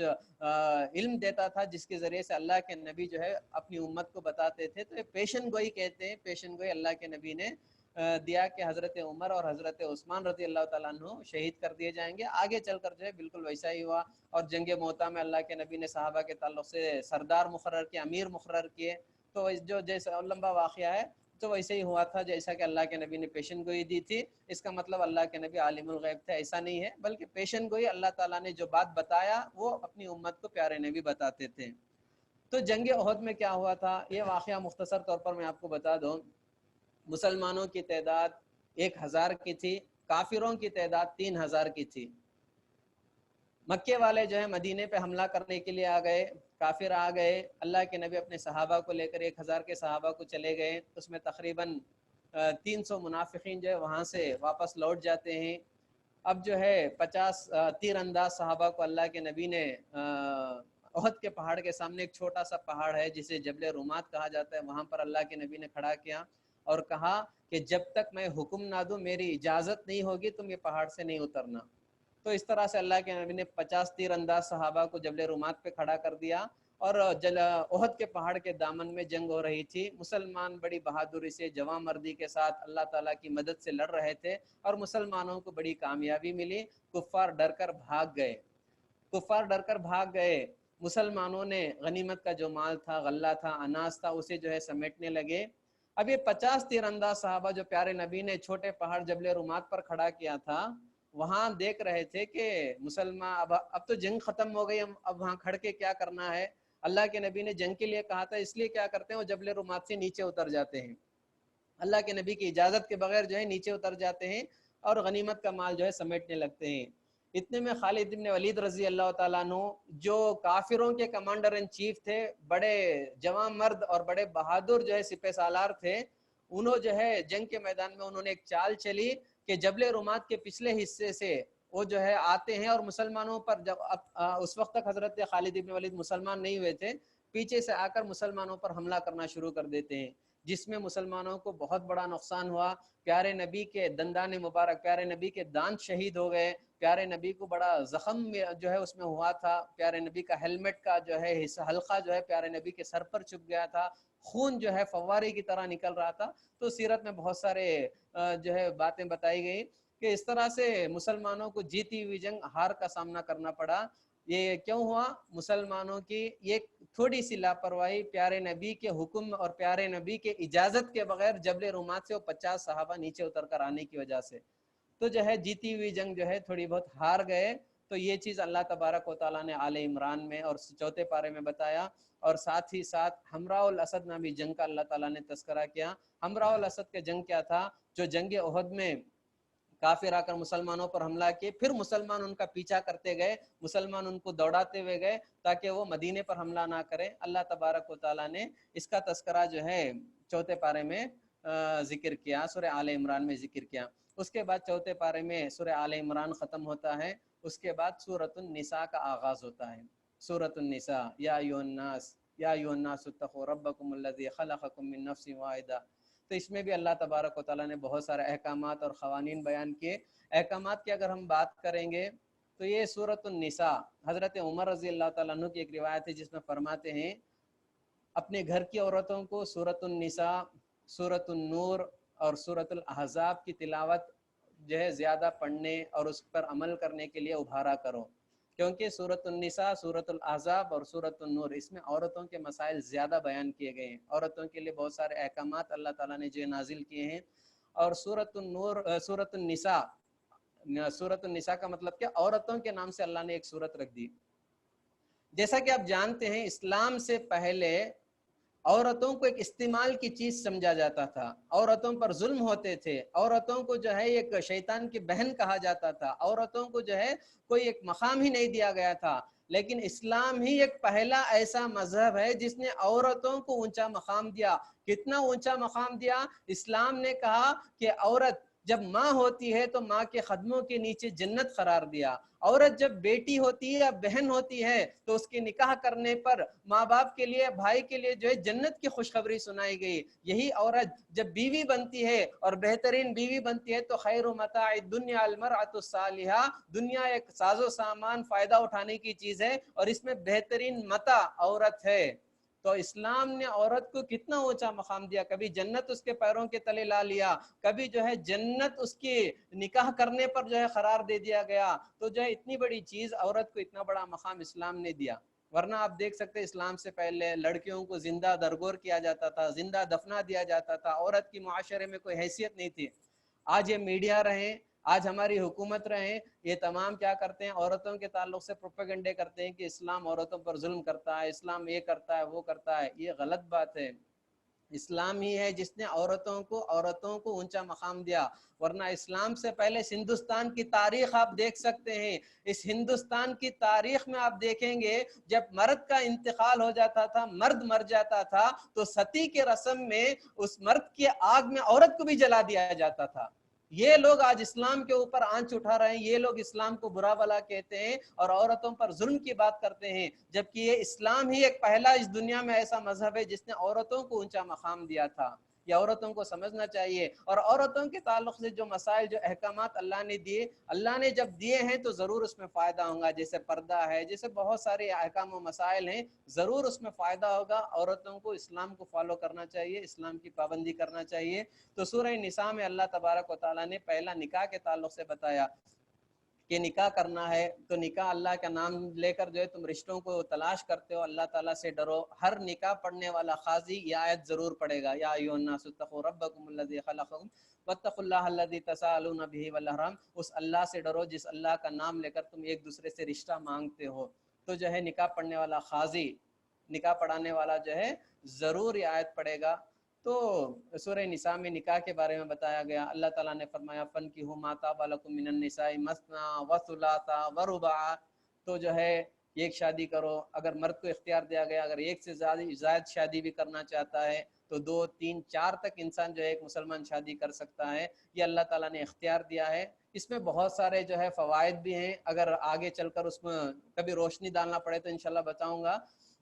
علم دیتا تھا جس کے ذریعے سے اللہ کے نبی جو ہے اپنی امت کو بتاتے تھے. تو یہ پیشن گوئی کہتے ہیں, پیشن گوئی اللہ کے نبی نے دیا کہ حضرت عمر اور حضرت عثمان رضی اللہ تعالیٰ عنہ شہید کر دیے جائیں گے. آگے چل کر جو ہے بالکل ویسا ہی ہوا. اور جنگ موتا میں اللہ کے نبی نے صحابہ کے تعلق سے سردار مقرر کیے, امیر مقرر کیے. تو جو جیسا لمبا واقعہ ہے تو ویسے ہی ہوا تھا جیسا کہ اللہ کے نبی نے پیشن گوئی دی تھی. اس کا مطلب اللہ کے نبی عالم الغیب تھے ایسا نہیں ہے, بلکہ پیشن گوئی اللہ تعالیٰ نے جو بات بتایا وہ اپنی امت کو پیارے نبی بتاتے تھے. تو جنگ احد میں کیا ہوا تھا, یہ واقعہ مختصر طور پر میں آپ کو بتا دوں. مسلمانوں کی تعداد 1000 کی تھی, کافروں کی تعداد 3000 کی تھی. مکے والے جو ہے مدینے پہ حملہ کرنے کے لیے آ گئے, کافر آ گئے. اللہ کے نبی اپنے صحابہ کو لے کر 1000 کے صحابہ کو چلے گئے. اس میں تقریباً 300 منافقین جو ہے وہاں سے واپس لوٹ جاتے ہیں. اب جو ہے 50 تیر انداز صحابہ کو اللہ کے نبی نے احد کے پہاڑ کے سامنے, ایک چھوٹا سا پہاڑ ہے جسے جبل رومات کہا جاتا ہے, وہاں پر اللہ کے نبی نے کھڑا کیا اور کہا کہ جب تک میں حکم نہ دوں, میری اجازت نہیں ہوگی, تم یہ پہاڑ سے نہیں اترنا. تو اس طرح سے اللہ کے نبی نے 50 تیر انداز صحابہ کو جبل رومات پہ کھڑا کر دیا. اور احد کے پہاڑ کے دامن میں جنگ ہو رہی تھی. مسلمان بڑی بہادری سے, جواں مردی کے ساتھ اللہ تعالیٰ کی مدد سے لڑ رہے تھے اور مسلمانوں کو بڑی کامیابی ملی. کفار ڈر کر بھاگ گئے, کفار ڈر کر بھاگ گئے. مسلمانوں نے غنیمت کا جو مال تھا, غلہ تھا, اناج تھا, اسے جو ہے سمیٹنے لگے. اب یہ 50 تیر انداز صحابہ جو پیارے نبی نے چھوٹے پہاڑ جبل رومات پر کھڑا کیا تھا, وہاں دیکھ رہے تھے کہ مسلمان اب تو جنگ ختم ہو گئی, اب وہاں کھڑ کے کیا کرنا ہے. اللہ کے نبی نے جنگ کے لیے کہا تھا, اس لیے کیا کرتے ہیں وہ جبل رومات سے نیچے اتر جاتے ہیں. اللہ کے نبی کی اجازت کے بغیر جو ہے نیچے اتر جاتے ہیں اور غنیمت کا مال جو ہے سمیٹنے لگتے ہیں. اتنے میں خالد بن ولید رضی اللہ تعالیٰ عنہ جو کافروں کے کمانڈر ان چیف تھے, بڑے جوان مرد اور بڑے بہادر جو ہے سپہ سالار تھے, انہوں جو ہے جنگ کے میدان میں انہوں نے ایک چال چلی کہ جبل رومات کے پچھلے حصے سے وہ جو ہے آتے ہیں اور مسلمانوں پر, جب اس وقت تک حضرت خالد بن ولید مسلمان نہیں ہوئے تھے, پیچھے سے آ کر مسلمانوں پر حملہ کرنا شروع کر دیتے ہیں, جس میں مسلمانوں کو بہت بڑا نقصان ہوا. پیارے نبی کے دندان مبارک, پیارے نبی کے دانت شہید ہو گئے. پیارے نبی کو بڑا زخم جو ہے اس میں ہوا تھا. پیارے نبی کا ہیلمٹ کا جو ہے حلقہ جو ہے پیارے نبی کے سر پر چپ گیا تھا, خون جو ہے فوارے کی طرح نکل رہا تھا. تو سیرت میں بہت سارے جو ہے باتیں بتائی گئی کہ اس طرح سے مسلمانوں کو جیتی ہوئی جنگ ہار کا سامنا کرنا پڑا. یہ کیوں ہوا؟ مسلمانوں کی یہ تھوڑی سی لاپرواہی, پیارے نبی کے حکم اور پیارے نبی کے اجازت کے بغیر جبل رومات سے وہ 50 صحابہ نیچے اتر کر آنے کی وجہ سے تو جو ہے جیتی ہوئی جنگ جو ہے تھوڑی بہت ہار گئے. تو یہ چیز اللہ تبارک و تعالیٰ نے آل عمران میں اور 4 پارے میں بتایا. اور ساتھ ہی ساتھ ہمراہ الاسد میں بھی جنگ کا اللہ تعالیٰ نے تذکرہ کیا. ہمراہ الاسد کے جنگ کیا تھا؟ جو جنگ احد میں کافر آ کر مسلمانوں پر حملہ کیے, پھر مسلمان ان کا پیچھا کرتے گئے, مسلمان ان کو دوڑاتے ہوئے گئے تاکہ وہ مدینے پر حملہ نہ کریں. اللہ تبارک و تعالیٰ نے اس کا تذکرہ جو ہے 4 پارے میں ذکر کیا, سورہ آل عمران میں ذکر کیا. اس کے بعد 4 پارے میں سورہ آل عمران ختم ہوتا ہے. اس کے بعد سورۃ النساء کا آغاز ہوتا ہے. سورۃ النساء, یا ایھا الناس یا ایھا الناس اتقوا ربکم الذی خلقکم من نفس واحدہ. تو اس میں بھی اللہ تبارک و تعالیٰ نے بہت سارے احکامات اور قوانین بیان کیے. احکامات کی اگر ہم بات کریں گے تو یہ سورۃ النساء, حضرت عمر رضی اللہ تعالیٰ عنہ کی ایک روایت ہے جس میں فرماتے ہیں اپنے گھر کی عورتوں کو سورۃ النساء, سورۃ النور اور سورۃ الاحزاب کی تلاوت جو ہے زیادہ پڑھنے اور اس پر عمل کرنے کے لیے ابھارا کرو, کیونکہ سورۃ النساء، سورۃ الاحزاب اور سورۃ النور اس میں عورتوں کے مسائل زیادہ بیان کیے گئے ہیں، عورتوں کے لیے بہت سارے احکامات اللہ تعالیٰ نے جو نازل کیے ہیں۔ اور سورۃ النور، سورۃ النساء، سورۃ النساء کا مطلب کیا؟ عورتوں کے نام سے اللہ نے ایک سورت رکھ دی۔ جیسا کہ آپ جانتے ہیں اسلام سے پہلے عورتوں کو ایک استعمال کی چیز سمجھا جاتا تھا، عورتوں پر ظلم ہوتے تھے، عورتوں کو جو ہے ایک شیطان کی بہن کہا جاتا تھا، عورتوں کو جو ہے کوئی ایک مقام ہی نہیں دیا گیا تھا۔ لیکن اسلام ہی ایک پہلا ایسا مذہب ہے جس نے عورتوں کو اونچا مقام دیا۔ کتنا اونچا مقام دیا؟ اسلام نے کہا کہ عورت جب ماں ہوتی ہے تو ماں کے قدموں کے نیچے جنت قرار دیا، عورت جب بیٹی ہوتی ہے یا بہن ہوتی ہے تو اس کے نکاح کرنے پر ماں باپ کے لیے، بھائی کے لیے جو ہے جنت کی خوشخبری سنائی گئی۔ یہی عورت جب بیوی بنتی ہے اور بہترین بیوی بنتی ہے تو خیر متاع الدنیا المرأۃ الصالحہ، دنیا ایک ساز و سامان فائدہ اٹھانے کی چیز ہے اور اس میں بہترین متاع عورت ہے۔ تو اسلام نے عورت کو کتنا اونچا مقام دیا، کبھی جنت اس کے پیروں کے تلے لا لیا، کبھی جو ہے جنت اس کی نکاح کرنے پر جو ہے قرار دے دیا گیا۔ تو جو ہے اتنی بڑی چیز، عورت کو اتنا بڑا مقام اسلام نے دیا۔ ورنہ آپ دیکھ سکتے اسلام سے پہلے لڑکیوں کو زندہ درگور کیا جاتا تھا، زندہ دفنا دیا جاتا تھا، عورت کی معاشرے میں کوئی حیثیت نہیں تھی۔ آج یہ میڈیا رہیں، آج ہماری حکومت رہیں، یہ تمام کیا کرتے ہیں؟ عورتوں کے تعلق سے پروپیگنڈے کرتے ہیں کہ اسلام عورتوں پر ظلم کرتا ہے، اسلام یہ کرتا ہے وہ کرتا ہے۔ یہ غلط بات ہے۔ اسلام ہی ہے جس نے عورتوں کو اونچا مقام دیا۔ ورنہ اسلام سے پہلے ہندوستان کی تاریخ آپ دیکھ سکتے ہیں، اس ہندوستان کی تاریخ میں آپ دیکھیں گے جب مرد کا انتقال ہو جاتا تھا، مرد مر جاتا تھا تو ستی کے رسم میں اس مرد کی آگ میں عورت کو بھی جلا دیا جاتا تھا۔ یہ لوگ آج اسلام کے اوپر آنچ اٹھا رہے ہیں، یہ لوگ اسلام کو برا بھلا کہتے ہیں اور عورتوں پر ظلم کی بات کرتے ہیں، جبکہ یہ اسلام ہی ایک پہلا اس دنیا میں ایسا مذہب ہے جس نے عورتوں کو اونچا مقام دیا تھا۔ یہ عورتوں کو سمجھنا چاہیے۔ اور عورتوں کے تعلق سے جو مسائل، جو احکامات اللہ نے دیے، اللہ نے جب دیے ہیں تو ضرور اس میں فائدہ ہوگا۔ جیسے پردہ ہے، جیسے بہت سارے احکام و مسائل ہیں، ضرور اس میں فائدہ ہوگا۔ عورتوں کو اسلام کو فالو کرنا چاہیے، اسلام کی پابندی کرنا چاہیے۔ تو سورہ نساء میں اللہ تبارک و تعالیٰ نے پہلا نکاح کے تعلق سے بتایا کہ نکاح کرنا ہے تو نکاح اللہ کا نام لے کر جو ہے تم رشتوں کو تلاش کرتے ہو، اللہ تعالیٰ سے ڈرو۔ ہر نکاح پڑھنے والا قاضی یہ آیت ضرور پڑھے گا، یا ایھا الناس اتقوا ربکم الذی خلقکم واتقوا اللہ الذی تساءلون بہ والارحام۔ اس اللہ سے ڈرو جس اللہ کا نام لے کر تم ایک دوسرے سے رشتہ مانگتے ہو۔ تو جو ہے نکاح پڑھنے والا قاضی، نکاح پڑھانے والا جو ہے ضرور یہ آیت پڑھے گا۔ تو سورہ نساء میں نکاح کے بارے میں بتایا گیا۔ اللہ تعالیٰ نے فرمایا فَانكِحُوا مَا طَابَ لَكُم مِّنَ النِّسَاءِ مَثْنَىٰ وَثُلَاثَ وَرُبَاعَ۔ تو جو ہے ایک شادی کرو، اگر مرد کو اختیار دیا گیا، اگر ایک سے زائد شادی بھی کرنا چاہتا ہے تو 2 3 4 تک انسان جو ہے ایک مسلمان شادی کر سکتا ہے۔ یہ اللہ تعالیٰ نے اختیار دیا ہے۔ اس میں بہت سارے جو ہے فوائد بھی ہیں، اگر آگے چل کر اس میں کبھی روشنی ڈالنا پڑے تو انشاءاللہ بتاؤں گا۔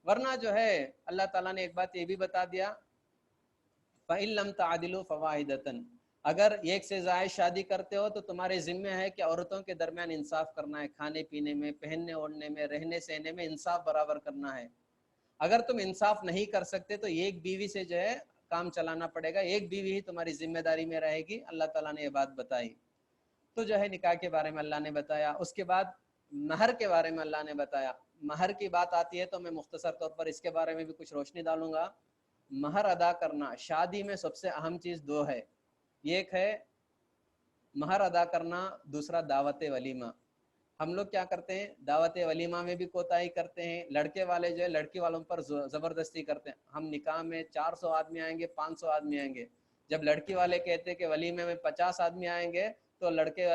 ورنہ جو ہے اللہ تعالیٰ نے ایک بات یہ بھی بتا دیا فَإِن لَّمْ تَعْدِلُوا فَوَاحِدَةً، اگر ایک سے زائد شادی کرتے ہو تو تمہارے ذمہ ہے کہ عورتوں کے درمیان انصاف کرنا ہے، کھانے پینے میں، پہننے اوڑھنے میں، رہنے سہنے میں انصاف برابر کرنا ہے۔ اگر تم انصاف نہیں کر سکتے تو ایک بیوی سے جو ہے کام چلانا پڑے گا، ایک بیوی ہی تمہاری ذمہ داری میں رہے گی۔ اللہ تعالیٰ نے یہ بات بتائی۔ تو جو ہے نکاح کے بارے میں اللہ نے بتایا۔ اس کے بعد مہر کے بارے میں اللہ نے بتایا۔ مہر کی بات آتی ہے تو میں مختصر طور پر اس کے بارے میں بھی کچھ روشنی ڈالوں گا۔ مہر ادا کرنا، شادی میں سب سے اہم چیز 2 ہے، ایک ہے مہر ادا کرنا، دوسرا دعوت ولیمہ۔ ہم لوگ کیا کرتے ہیں؟ دعوت ولیمہ میں بھی کوتاہی کرتے ہیں۔ لڑکے والے جو ہے لڑکی والوں پر زبردستی کرتے ہیں، ہم نکاح میں 400 آدمی آئیں گے، 500 آدمی آئیں گے۔ جب لڑکی والے کہتے ہیں کہ ولیمے میں 50 آدمی آئیں گے تو لڑکے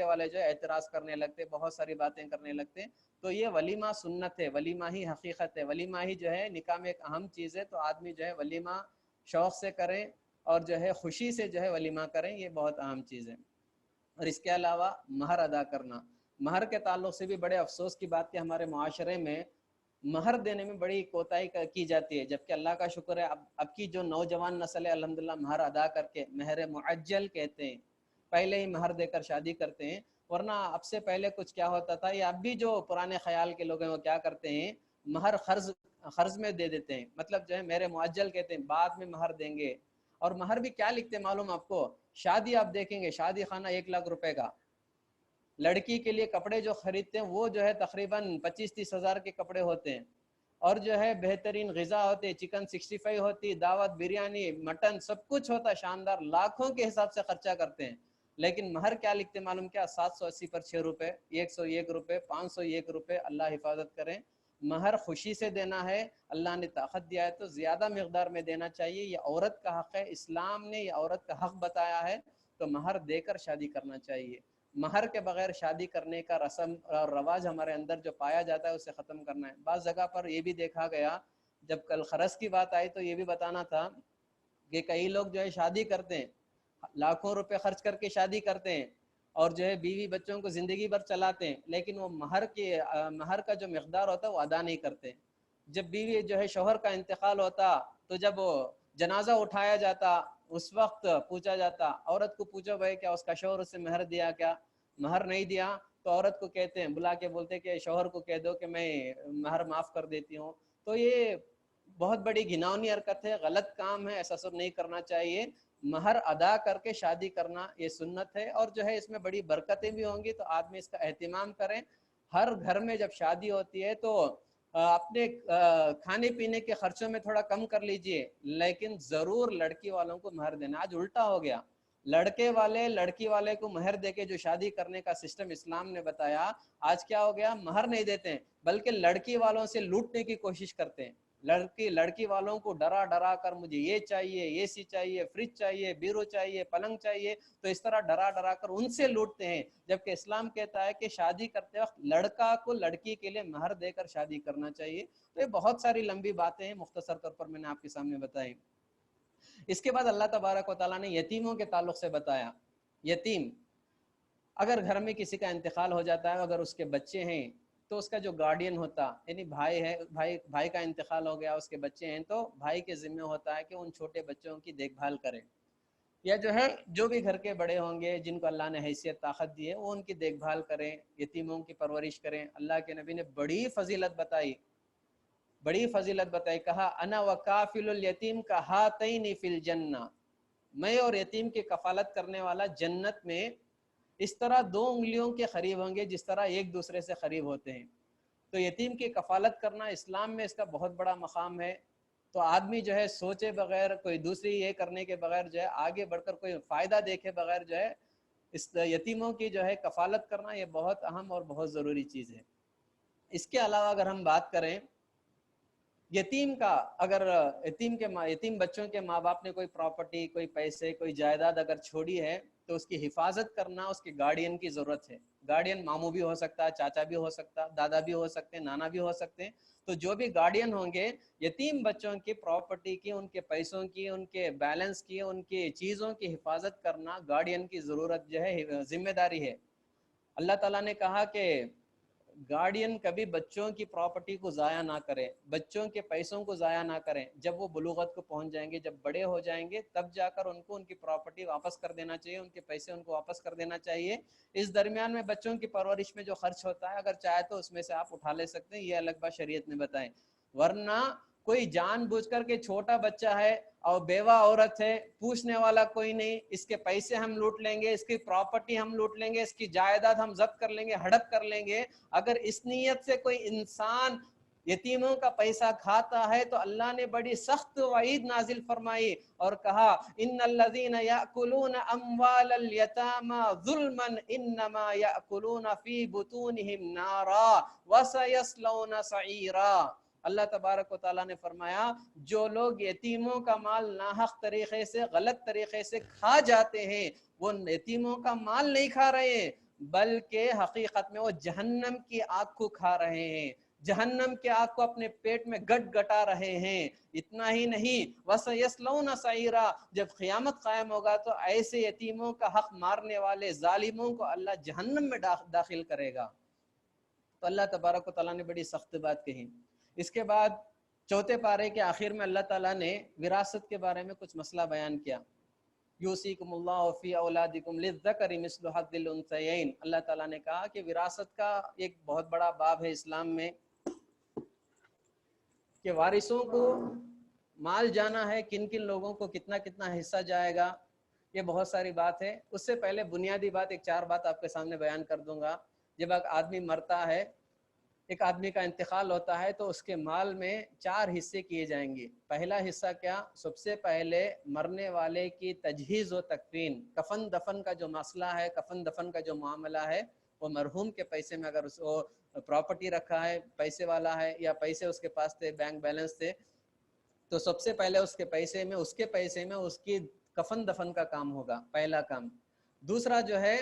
والے جو ہے اعتراض کرنے لگتے، بہت ساری باتیں کرنے لگتے۔ تو یہ ولیمہ سنت ہے، ولیمہ ہی حقیقت ہے، ولیمہ ہی جو ہے نکاح میں ایک اہم چیز ہے۔ تو آدمی جو ہے ولیمہ شوق سے کریں اور جو ہے خوشی سے جو ہے ولیمہ کریں، یہ بہت اہم چیز ہے۔ اور اس کے علاوہ مہر ادا کرنا، مہر کے تعلق سے بھی بڑے افسوس کی بات کہ ہمارے معاشرے میں مہر دینے میں بڑی کوتاہی کی جاتی ہے، جبکہ اللہ کا شکر ہے اب کی جو نوجوان نسل ہے الحمدللہ مہر ادا کر کے، مہر معجل کہتے ہیں، پہلے ہی مہر دے کر شادی کرتے ہیں۔ ورنہ اب سے پہلے کچھ کیا ہوتا تھا، یا اب بھی جو پرانے خیال کے لوگ ہیں وہ کیا کرتے ہیں، مہر قرض میں دے دیتے ہیں، مطلب جو ہے میرے معجل کہتے ہیں، بعد میں مہر دیں گے۔ اور مہر بھی کیا لکھتے ہیں معلوم آپ کو؟ شادی آپ دیکھیں گے، شادی خانہ 1 لاکھ روپے کا، لڑکی کے لیے کپڑے جو خریدتے ہیں وہ جو ہے تقریباً 25-30 ہزار کے کپڑے ہوتے ہیں، اور جو ہے بہترین غذا ہوتے، چکن 65 ہوتی، دعوت، بریانی، مٹن، سب کچھ ہوتا شاندار، لاکھوں کے حساب سے خرچہ کرتے ہیں، لیکن مہر کیا لکھتے معلوم کیا؟ 780 پر 6 روپے، 101 روپے، 501 روپے، اللہ حفاظت کریں۔ مہر خوشی سے دینا ہے، اللہ نے طاقت دیا ہے تو زیادہ مقدار میں دینا چاہیے، یہ عورت کا حق ہے، اسلام نے یہ عورت کا حق بتایا ہے، تو مہر دے کر شادی کرنا چاہیے۔ مہر کے بغیر شادی کرنے کا رسم اور رواج ہمارے اندر جو پایا جاتا ہے اسے ختم کرنا ہے۔ بعض جگہ پر یہ بھی دیکھا گیا، جب کل خرچ کی بات آئی تو یہ بھی بتانا تھا کہ کئی لوگ جو ہے شادی کرتے ہیں، لاکھوں روپے خرچ کر کے شادی کرتے ہیں، اور جو ہے بیوی بچوں کو زندگی بھر چلاتے ہیں، لیکن وہ مہر کا جو مقدار ہوتا ہے وہ ادا نہیں کرتے۔ جب بیوی جو ہے شوہر کا انتقال ہوتا تو جب وہ جنازہ اٹھایا جاتا اس وقت پوچھا جاتا، عورت کو پوچھو بھائی کیا اس کا شوہر اسے مہر دیا؟ کیا مہر نہیں دیا تو عورت کو کہتے ہیں، بلا کے بولتے کہ شوہر کو کہہ دو کہ میں مہر معاف کر دیتی ہوں۔ تو یہ بہت بڑی گھناؤنی حرکت ہے، غلط کام ہے، ایسا سب نہیں کرنا چاہیے۔ مہر ادا کر کے شادی کرنا یہ سنت ہے، اور جو ہے اس میں بڑی برکتیں بھی ہوں گی، تو آدمی اس کا اہتمام کریں۔ ہر گھر میں جب شادی ہوتی ہے تو اپنے کھانے پینے کے خرچوں میں تھوڑا کم کر لیجئے، لیکن ضرور لڑکی والوں کو مہر دینا۔ آج الٹا ہو گیا، لڑکے والے لڑکی والے کو مہر دے کے جو شادی کرنے کا سسٹم اسلام نے بتایا، آج کیا ہو گیا؟ مہر نہیں دیتے ہیں بلکہ لڑکی والوں سے لوٹنے کی کوشش کرتے ہیں۔ لڑکی والوں کو ڈرا ڈرا کر مجھے یہ چاہیے، اے سی چاہیے، فریج چاہیے، بیرو چاہیے، پلنگ چاہیے، تو اس طرح ڈرا ڈرا کر ان سے لوٹتے ہیں، جبکہ اسلام کہتا ہے کہ شادی کرتے وقت لڑکا کو لڑکی کے لیے مہر دے کر شادی کرنا چاہیے۔ تو یہ بہت ساری لمبی باتیں ہیں، مختصر طور پر میں نے آپ کے سامنے بتائی۔ اس کے بعد اللہ تبارک و تعالیٰ نے یتیموں کے تعلق سے بتایا۔ یتیم اگر گھر میں کسی کا انتقال ہو جاتا ہے، اگر اس کے بچے ہیں تو اس کا جو گارڈین ہوتا، یعنی بھائی ہے، بھائی کا انتقال ہو گیا، اس کے بچے ہیں، تو بھائی کے ذمہ ہوتا ہے کہ ان چھوٹے بچوں کی دیکھ بھال کرے، یا جو ہے جو بھی گھر کے بڑے ہوں گے جن کو اللہ نے حیثیت طاقت دی ہے وہ ان کی دیکھ بھال کریں، یتیموں کی پرورش کریں۔ اللہ کے نبی نے بڑی فضیلت بتائی، کہا انا وکافل الیتیم کہاتین فی الجنہ، میں اور یتیم کی کفالت کرنے والا جنت میں اس طرح 2 انگلیوں کے قریب ہوں گے جس طرح ایک دوسرے سے قریب ہوتے ہیں۔ تو یتیم کی کفالت کرنا اسلام میں اس کا بہت بڑا مقام ہے۔ تو آدمی جو ہے سوچے بغیر، کوئی دوسری یہ کرنے کے بغیر جو ہے آگے بڑھ کر کوئی فائدہ دیکھے بغیر جو ہے اس یتیموں کی جو ہے کفالت کرنا یہ بہت اہم اور بہت ضروری چیز ہے۔ اس کے علاوہ اگر ہم بات کریں یتیم کا، اگر یتیم بچوں کے ماں باپ نے کوئی پراپرٹی، کوئی پیسے، کوئی جائیداد اگر چھوڑی ہے تو اس کی حفاظت کرنا اس کے گارڈین کی ضرورت ہے۔ گارڈین ماموں بھی ہو سکتا ہے، چاچا بھی ہو سکتا ہے، دادا بھی ہو سکتے ہیں، نانا بھی ہو سکتے ہیں۔ تو جو بھی گارڈین ہوں گے یتیم بچوں کی پراپرٹی کی، ان کے پیسوں کی، ان کے بیلنس کی، ان کی چیزوں کی حفاظت کرنا گارڈین کی ضرورت جو ہے، ذمہ داری ہے۔ اللہ تعالیٰ نے کہا کہ گارڈین کبھی بچوں کی پراپرٹی کو ضائع نہ کرے، بچوں کے پیسوں کو ضائع نہ کریں۔ جب وہ بلوغت کو پہنچ جائیں گے، جب بڑے ہو جائیں گے، تب جا کر ان کو ان کی پراپرٹی واپس کر دینا چاہیے، ان کے پیسے ان کو واپس کر دینا چاہیے۔ اس درمیان میں بچوں کی پرورش میں جو خرچ ہوتا ہے اگر چاہے تو اس میں سے آپ اٹھا لے سکتے ہیں، یہ الگ بات شریعت نے بتائیں۔ ورنہ کوئی جان بوجھ کر کے چھوٹا بچہ ہے اور بیوہ عورت ہے، پوچھنے والا کوئی نہیں، اس کے پیسے ہم لوٹ لیں گے، اس کی پراپرٹی ہم لوٹ لیں گے، اس کی جائیداد ہم ضبط کر لیں گے، ہڑپ کر لیں گے، اگر اس نیت سے کوئی انسان یتیموں کا پیسہ کھاتا ہے تو اللہ نے بڑی سخت وعید نازل فرمائی اور کہا ان الذين ياكلون اموال اليتامى ظلما انما ياكلون في بطونهم نارا وسيصلون سعيرا۔ اللہ تبارک و تعالیٰ نے فرمایا جو لوگ یتیموں کا مال ناحق طریقے سے، غلط طریقے سے کھا جاتے ہیں، وہ یتیموں کا مال نہیں کھا رہے ہیں بلکہ حقیقت میں وہ جہنم کی آگ کو کھا رہے ہیں، جہنم کی آگ کو اپنے پیٹ میں گٹ گٹا رہے ہیں۔ اتنا ہی نہیں وَسَيَصْلَوْنَ سَعِيرًا، جب قیامت قائم ہوگا تو ایسے یتیموں کا حق مارنے والے ظالموں کو اللہ جہنم میں داخل کرے گا۔ تو اللہ تبارک و تعالیٰ نے بڑی سخت بات کہی۔ اس کے بعد 4 پارے کے آخر میں اللہ تعالیٰ نے وراثت کے بارے میں کچھ مسئلہ بیان کیا۔ یوصیکم اللہ فی اولادکم للذکر مثل حظ الانثیین، اللہ تعالیٰ نے کہا کہ وراثت کا ایک بہت بڑا باب ہے اسلام میں کہ وارثوں کو مال جانا ہے، کن کن لوگوں کو کتنا کتنا حصہ جائے گا، یہ بہت ساری بات ہے. اس سے پہلے بنیادی بات ایک 4 بات آپ کے سامنے بیان کر دوں گا. جب ایک آدمی مرتا ہے، ایک آدمی کا انتقال ہوتا ہے، تو اس کے مال میں 4 حصے کیے جائیں گے. پہلا حصہ کیا؟ سب سے پہلے مرنے والے کی تجہیز و تکفین، کفن دفن کا جو مسئلہ ہے، کفن دفن کا جو معاملہ ہے، وہ مرحوم کے پیسے میں اگر اس کو پراپرٹی رکھا ہے، پیسے والا ہے یا پیسے اس کے پاس تھے، بینک بیلنس تھے، تو سب سے پہلے اس کے پیسے میں اس کی کفن دفن کا کام ہوگا، پہلا کام. دوسرا جو ہے،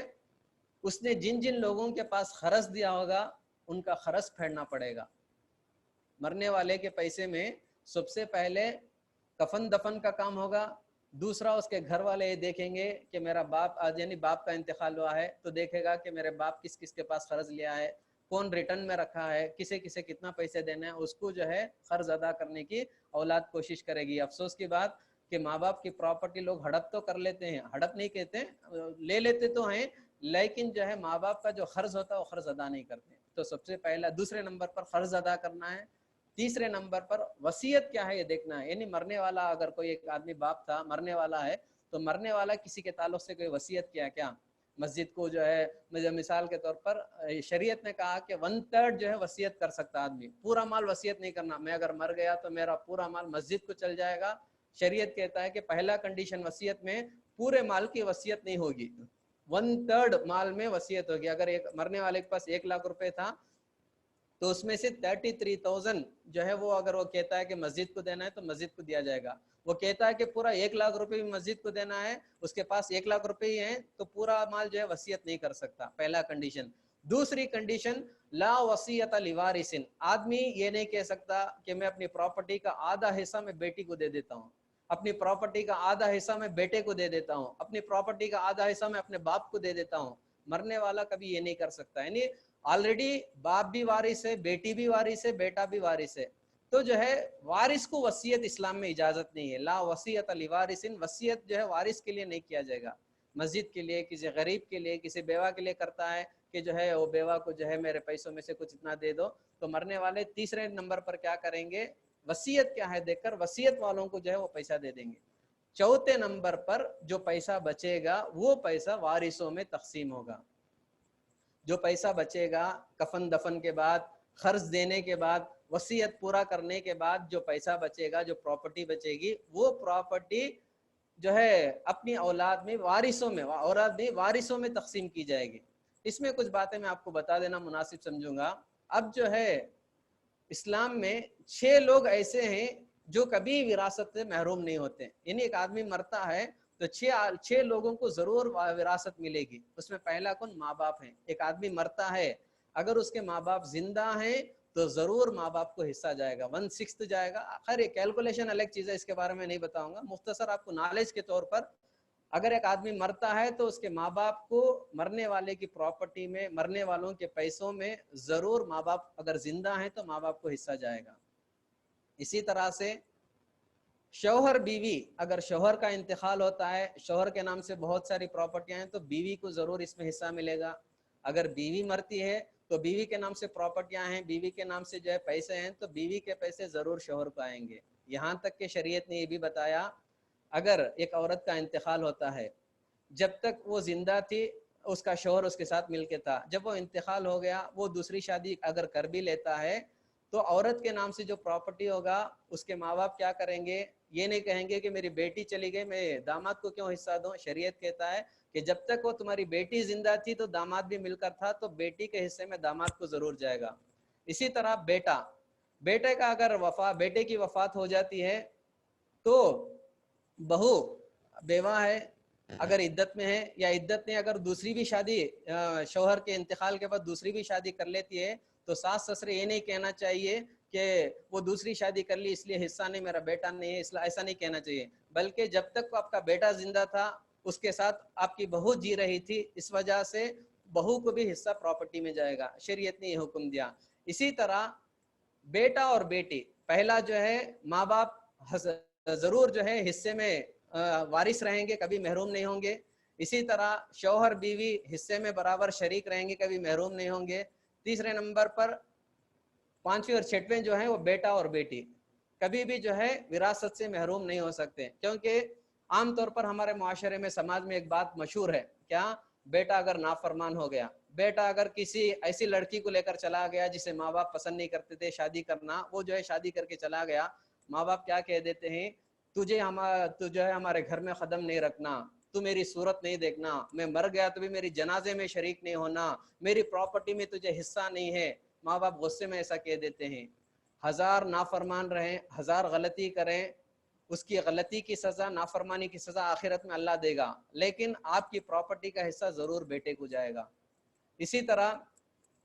اس نے جن جن لوگوں کے پاس خرچ دیا ہوگا ان کا خرچ پھیرنا پڑے گا. مرنے والے کے پیسے میں سب سے پہلے کفن دفن کا کام ہوگا. دوسرا اس کے گھر والے یہ دیکھیں گے کہ میرا باپ یعنی باپ کا انتقال ہوا ہے تو دیکھے گا کہ میرے باپ کس کس کے پاس قرض لیا ہے، کون ریٹرن میں رکھا ہے، کسے کسے کتنا پیسے دینا ہے، اس کو جو ہے قرض ادا کرنے کی اولاد کوشش کرے گی. افسوس کی بات کہ ماں باپ کی پراپرٹی لوگ ہڑپ تو کر لیتے ہیں، ہڑپ نہیں کہتے، لے لیتے تو ہیں، لیکن جو ہے ماں باپ کا جو قرض ہوتا ہے وہ قرض ادا نہیں کرتے. تو سب سے پہلا، دوسرے نمبر پر قرض ادا کرنا ہے. تیسرے نمبر پر وصیت کیا ہے یہ دیکھنا ہے. یعنی مرنے والا، اگر کوئی ایک آدمی باپ تھا مرنے والا ہے، تو مرنے والا کسی کے تعلق سے کوئی وصیت کیا مسجد کو جو ہے، مثال کے طور پر شریعت نے کہا کہ 1/3 جو ہے وصیت کر سکتا آدمی، پورا مال وصیت نہیں کرنا. میں اگر مر گیا تو میرا پورا مال مسجد کو چل جائے گا. شریعت کہتا ہے کہ پہلا کنڈیشن وصیت میں پورے مال کی وصیت نہیں ہوگی، 1/3 مال میں وصیت ہوگی. اگر ایک مرنے والے کے پاس 1 لاکھ روپے تھا تو اس میں سے 33,000 جو ہے وہ اگر وہ کہتا ہے کہ مسجد کو دینا ہے تو مسجد کو دیا جائے گا. وہ کہتا ہے کہ پورا 1 لاکھ روپے بھی مسجد کو دینا ہے، اس کے پاس 1 لاکھ روپے ہی ہیں، تو پورا مال جو ہے وصیت نہیں کر سکتا. پہلا کنڈیشن. دوسری کنڈیشن، لا وصیت لوارث. آدمی یہ نہیں کہہ سکتا کہ میں اپنی پراپرٹی کا آدھا حصہ میں بیٹی کو دے دیتا ہوں، اپنی پراپرٹی کا آدھا حصہ میں بیٹے کو دے دیتا ہوں، اپنی پراپرٹی کا آدھا حصہ میں اپنے باپ کو دے دیتا ہوں. مرنے والا کبھی یہ نہیں کر سکتا. یعنی آلریڈی باپ بھی وارث ہے، بیٹی بھی وارث ہے، بیٹا بھی وارث ہے، تو جو ہے وارث کو وصیت اسلام میں اجازت نہیں ہے. لا وصیت لوارث. وصیت جو ہے وارث کے لیے نہیں کیا جائے گا. مسجد کے لیے، کسی غریب کے لیے، کسی بیوہ کے لیے کرتا ہے کہ جو ہے وہ بیوہ کو جو ہے میرے پیسوں میں سے کچھ اتنا دے دو. تو مرنے والے تیسرے نمبر پر کیا کریں گے؟ وصیت کیا ہے دیکھ کر وصیت والوں کو جو ہے وہ پیسہ دے دیں گے. چوتھے نمبر پر جو پیسہ بچے گا وہ پیسہ وارثوں میں تقسیم ہوگا. جو پیسہ بچے گا کفن دفن کے بعد، خرچ دینے کے بعد، وصیت پورا کرنے کے بعد جو پیسہ بچے گا، جو پراپرٹی بچے گی، وہ پراپرٹی جو ہے اپنی اولاد میں، وارثوں میں تقسیم کی جائے گی. اس میں کچھ باتیں میں آپ کو بتا دینا مناسب سمجھوں گا. اب جو ہے اسلام میں 6 لوگ ایسے ہیں جو کبھی وراثت سے محروم نہیں ہوتے. یعنی ایک آدمی مرتا ہے تو 6 لوگوں کو ضرور وراثت ملے گی. اس میں پہلا کون؟ ماں باپ ہیں. ایک آدمی مرتا ہے، اگر اس کے ماں باپ زندہ ہیں تو ضرور ماں باپ کو حصہ جائے گا، 1/6 جائے گا. خیر یہ کیلکولیشن الگ چیز ہے، اس کے بارے میں نہیں بتاؤں گا. مختصر آپ کو نالج کے طور پر، اگر ایک آدمی مرتا ہے تو اس کے ماں باپ کو مرنے والے کی پراپرٹی میں، مرنے والوں کے پیسوں میں ضرور ماں باپ اگر زندہ ہیں تو ماں باپ کو حصہ جائے گا. اسی طرح سے شوہر بیوی، اگر شوہر کا انتقال ہوتا ہے، شوہر کے نام سے بہت ساری پراپرٹیاں ہیں تو بیوی کو ضرور اس میں حصہ ملے گا. اگر بیوی مرتی ہے تو بیوی کے نام سے پراپرٹیاں ہیں، بیوی کے نام سے جو ہے پیسے ہیں، تو بیوی کے پیسے ضرور شوہر کو آئیں گے. یہاں تک کہ شریعت نے یہ بھی بتایا، اگر ایک عورت کا انتقال ہوتا ہے، جب تک وہ زندہ تھی اس کا شوہر اس کے ساتھ مل کے تھا، جب وہ انتقال ہو گیا، وہ دوسری شادی اگر کر بھی لیتا ہے تو عورت کے نام سے جو پراپرٹی ہوگا اس کے ماں باپ کیا کریں گے؟ یہ نہیں کہیں گے کہ میری بیٹی چلی گئی میں داماد کو کیوں حصہ دوں. شریعت کہتا ہے کہ جب تک وہ تمہاری بیٹی زندہ تھی تو داماد بھی مل کر تھا، تو بیٹی کے حصے میں داماد کو ضرور جائے گا. اسی طرح بیٹے کا اگر بیٹے کی وفات ہو جاتی ہے تو بہو بیوہ ہے، اگر عدت میں ہے یا عدت نے اگر دوسری بھی شادی شوہر کے انتقال کے بعد دوسری بھی شادی کر لیتی ہے تو ساس سسرے یہ نہیں کہنا چاہیے کہ وہ دوسری شادی کر لی اس لیے حصہ نہیں، میرا بیٹا نہیں ہے، اس لیے ایسا نہیں کہنا چاہیے. بلکہ جب تک آپ کا بیٹا زندہ تھا اس کے ساتھ آپ کی بہو جی رہی تھی، اس وجہ سے بہو کو بھی حصہ پراپرٹی میں جائے گا. شریعت نے یہ حکم دیا. اسی طرح بیٹا اور بیٹی، پہلا جو ہے ماں باپ ضرور جو ہے حصے میں وارث رہیں گے، کبھی محروم نہیں ہوں گے. اسی طرح شوہر بیوی حصے میں برابر شریک رہیں گے، کبھی محروم نہیں ہوں گے. تیسرے نمبر پر 5ویں اور 6ویں جو ہیں وہ بیٹا اور بیٹی کبھی بھی جو ہے وراثت سے محروم نہیں ہو سکتے، کیونکہ عام طور پر ہمارے معاشرے میں سماج میں ایک بات مشہور ہے، کیا؟ بیٹا اگر نافرمان ہو گیا، بیٹا اگر کسی ایسی لڑکی کو لے کر چلا گیا جسے ماں باپ پسند نہیں کرتے تھے شادی کرنا، وہ جو ہے شادی کر کے چلا گیا، ماں باپ کیا کہہ دیتے ہیں، تو جو ہے ہمارے گھر میں قدم نہیں رکھنا، تو میری صورت نہیں دیکھنا، میں مر گیا تو بھی میری جنازے میں شریک نہیں ہونا، میری پراپرٹی میں تجھے حصہ نہیں ہے۔ ماں باپ غصے میں ایسا کہہ دیتے ہیں۔ ہزار نافرمان رہیں، ہزار غلطی کریں، اس کی غلطی کی سزا، نافرمانی کی سزا آخرت میں اللہ دے گا، لیکن آپ کی پراپرٹی کا حصہ ضرور بیٹے کو جائے گا۔ اسی طرح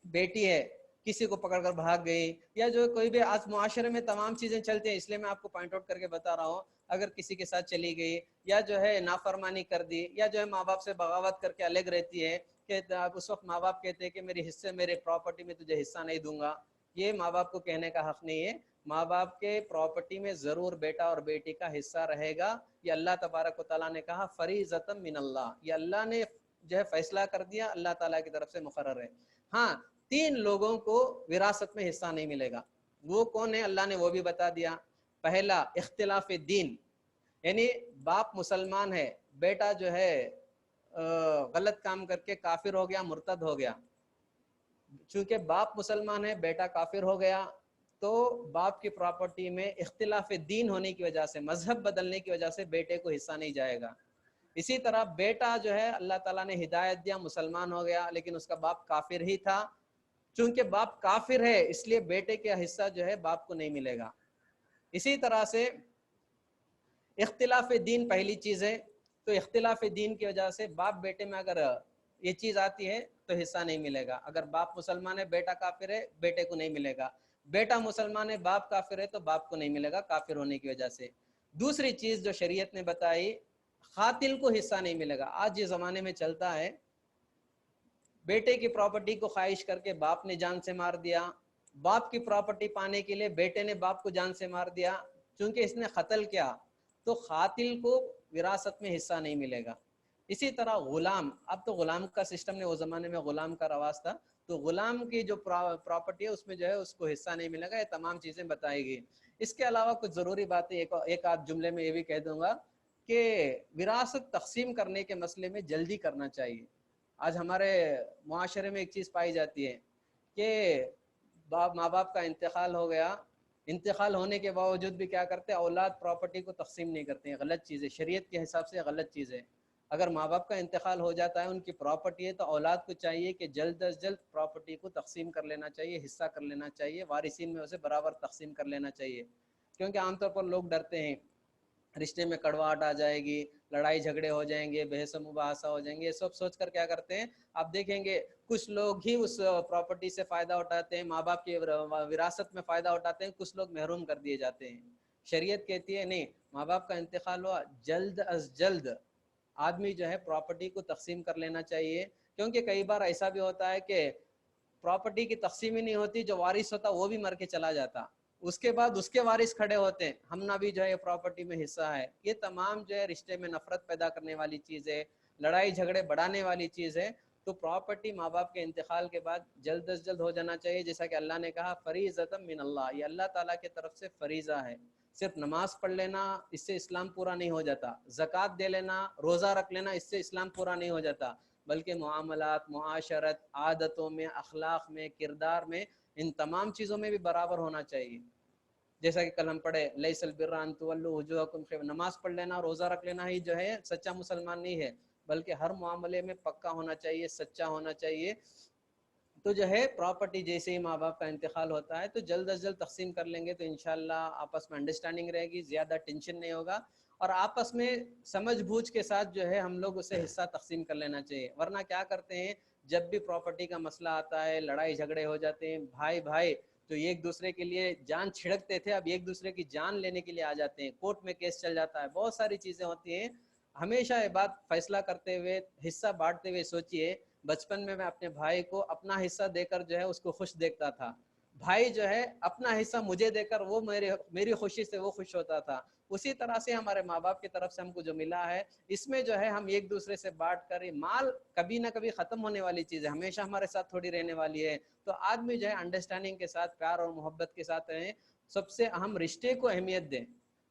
بیٹی ہے، کسی کو پکڑ کر بھاگ گئی، یا جو کوئی بھی آج معاشرے میں تمام چیزیں چلتی ہیں، اس لیے میں آپ کو پوائنٹ آؤٹ کر کے بتا رہا ہوں، اگر کسی کے ساتھ چلی گئی یا جو ہے نافرمانی کر دی، یا جو ہے ماں باپ سے بغاوت کر کے الگ رہتی ہے، کہ اس وقت ماں باپ کہتے ہیں کہ میری حصے، میرے پراپرٹی میں تجھے حصہ نہیں دوں گا، یہ ماں باپ کو کہنے کا حق نہیں ہے۔ ماں باپ کے پراپرٹی میں ضرور بیٹا اور بیٹی کا حصہ رہے گا، یہ اللہ تبارک و تعالیٰ نے کہا فریضۃ من اللہ، یہ اللہ نے جو ہے فیصلہ کر دیا، اللہ تعالیٰ کی طرف سے مقرر ہے۔ ہاں، 3 لوگوں کو وراثت میں حصہ نہیں ملے گا، وہ کون ہے اللہ نے وہ بھی بتا دیا۔ پہلا اختلاف دین، یعنی باپ مسلمان ہے، بیٹا جو ہے غلط کام کر کے کافر ہو گیا، مرتد ہو گیا، چونکہ باپ مسلمان ہے بیٹا کافر ہو گیا، تو باپ کی پراپرٹی میں اختلاف دین ہونے کی وجہ سے، مذہب بدلنے کی وجہ سے بیٹے کو حصہ نہیں جائے گا۔ اسی طرح بیٹا جو ہے اللہ تعالیٰ نے ہدایت دیا، مسلمان ہو گیا، لیکن اس کا باپ کافر ہی تھا، چونکہ باپ کافر ہے اس لیے بیٹے کا حصہ جو ہے باپ کو نہیں ملے گا۔ اسی طرح سے اختلاف دین پہلی چیز ہے، تو اختلاف دین کی وجہ سے باپ بیٹے میں اگر یہ چیز آتی ہے تو حصہ نہیں ملے گا۔ اگر باپ مسلمان ہے بیٹا کافر ہے، بیٹے کو نہیں ملے گا، بیٹا مسلمان ہے باپ کافر ہے تو باپ کو نہیں ملے گا کافر ہونے کی وجہ سے۔ دوسری چیز جو شریعت نے بتائی، قاتل کو حصہ نہیں ملے گا۔ آج یہ زمانے میں چلتا ہے، بیٹے کی پراپرٹی کو خواہش کر کے باپ نے جان سے مار دیا، باپ کی پراپرٹی پانے کے لیے بیٹے نے باپ کو جان سے مار دیا، چونکہ اس نے قتل کیا، تو قاتل کو وراثت میں حصہ نہیں ملے گا۔ اسی طرح غلام، اب تو غلام کا سسٹم نے، وہ زمانے میں غلام کا رواج تھا، تو غلام کی جو پراپرٹی ہے اس میں جو ہے اس کو حصہ نہیں ملے گا۔ یہ تمام چیزیں بتائی گئی۔ اس کے علاوہ کچھ ضروری باتیں ایک آدھ جملے میں یہ بھی کہہ دوں گا کہ وراثت تقسیم کرنے کے مسئلے میں جلدی کرنا چاہیے۔ آج ہمارے معاشرے میں ایک چیز پائی جاتی ہے کہ ماں باپ کا انتقال ہو گیا، انتقال ہونے کے باوجود بھی کیا کرتے ہیں، اولاد پراپرٹی کو تقسیم نہیں کرتے ہیں۔ غلط چیز ہے، شریعت کے حساب سے غلط چیز ہے۔ اگر ماں باپ کا انتقال ہو جاتا ہے، ان کی پراپرٹی ہے، تو اولاد کو چاہیے کہ جلد از جلد پراپرٹی کو تقسیم کر لینا چاہیے، حصہ کر لینا چاہیے، وارثین میں اسے برابر تقسیم کر لینا چاہیے۔ کیونکہ عام طور پر لوگ ڈرتے ہیں رشتے میں کڑواہٹ آ جائے گی، لڑائی جھگڑے ہو جائیں گے، بحث و مباحثہ ہو جائیں گے، یہ سب سوچ کر کیا کرتے ہیں، آپ دیکھیں گے کچھ لوگ ہی اس پراپرٹی سے فائدہ اٹھاتے ہیں، ماں باپ کی وراثت میں فائدہ اٹھاتے ہیں، کچھ لوگ محروم کر دیے جاتے ہیں۔ شریعت کہتی ہے نہیں، ماں باپ کا انتقال ہوا، جلد از جلد آدمی جو ہے پراپرٹی کو تقسیم کر لینا چاہیے۔ کیونکہ کئی بار ایسا بھی ہوتا ہے کہ پراپرٹی کی تقسیم ہی نہیں ہوتی، جو وارث ہوتا وہ بھی مر کے چلا جاتا، اس کے بعد اس کے وارث کھڑے ہوتے ہیں، ہم نہ بھی جو ہے پراپرٹی میں حصہ ہے۔ یہ تمام جو ہے رشتے میں نفرت پیدا کرنے والی چیز ہے، لڑائی جھگڑے بڑھانے والی چیز ہے۔ تو پراپرٹی ماں باپ کے انتقال کے بعد جلد از جلد ہو جانا چاہیے، جیسا کہ اللہ نے کہا فریضۃ من اللہ، یہ اللہ تعالیٰ کی طرف سے فریضہ ہے۔ صرف نماز پڑھ لینا اس سے اسلام پورا نہیں ہو جاتا، زکوٰۃ دے لینا، روزہ رکھ لینا اس سے اسلام پورا نہیں ہو جاتا، بلکہ معاملات، معاشرت، عادتوں میں، اخلاق میں، کردار میں، ان تمام چیزوں میں بھی برابر ہونا چاہیے۔ جیسا کہ کل ہم پڑھے لیس البر ان تولوا وجوہکم قبل، نماز پڑھ لینا، روزہ رکھ لینا ہی جو ہے سچا مسلمان نہیں ہے، بلکہ ہر معاملے میں پکا ہونا چاہیے، سچا ہونا چاہیے۔ تو جو ہے پراپرٹی جیسے ہی ماں باپ کا انتقال ہوتا ہے تو جلد از جلد تقسیم کر لیں گے تو انشاءاللہ آپس میں انڈرسٹینڈنگ رہے گی، زیادہ ٹینشن نہیں ہوگا، اور آپس میں سمجھ بوجھ کے ساتھ جو ہے ہم لوگ اسے حصہ تقسیم کر لینا چاہیے۔ ورنہ کیا کرتے ہیں، جب بھی پراپرٹی کا مسئلہ آتا ہے، لڑائی جھگڑے ہو جاتے ہیں، بھائی بھائی تو ایک دوسرے کے لیے جان چھڑکتے تھے، اب ایک دوسرے کی جان لینے کے لیے آ جاتے ہیں، کورٹ میں کیس چل جاتا ہے، بہت ساری چیزیں ہوتی ہیں۔ ہمیشہ یہ بات فیصلہ کرتے ہوئے، حصہ بانٹتے ہوئے سوچئے، بچپن میں اپنے بھائی کو اپنا حصہ دے کر جو ہے اس کو خوش دیکھتا تھا، بھائی جو ہے اپنا حصہ مجھے دے کر وہ میری خوشی سے وہ خوش ہوتا تھا۔ اسی طرح سے ہمارے ماں باپ کی طرف سے ہم کو جو ملا ہے، اس میں جو ہے ہم ایک دوسرے سے بانٹ کر، مال کبھی نہ کبھی ختم ہونے والی چیز ہے، ہمیشہ ہمارے ساتھ تھوڑی رہنے والی ہے، تو آدمی جو ہے انڈرسٹینڈنگ کے ساتھ، پیار اور محبت کے ساتھ رہیں، سب سے اہم رشتے کو اہمیت دیں۔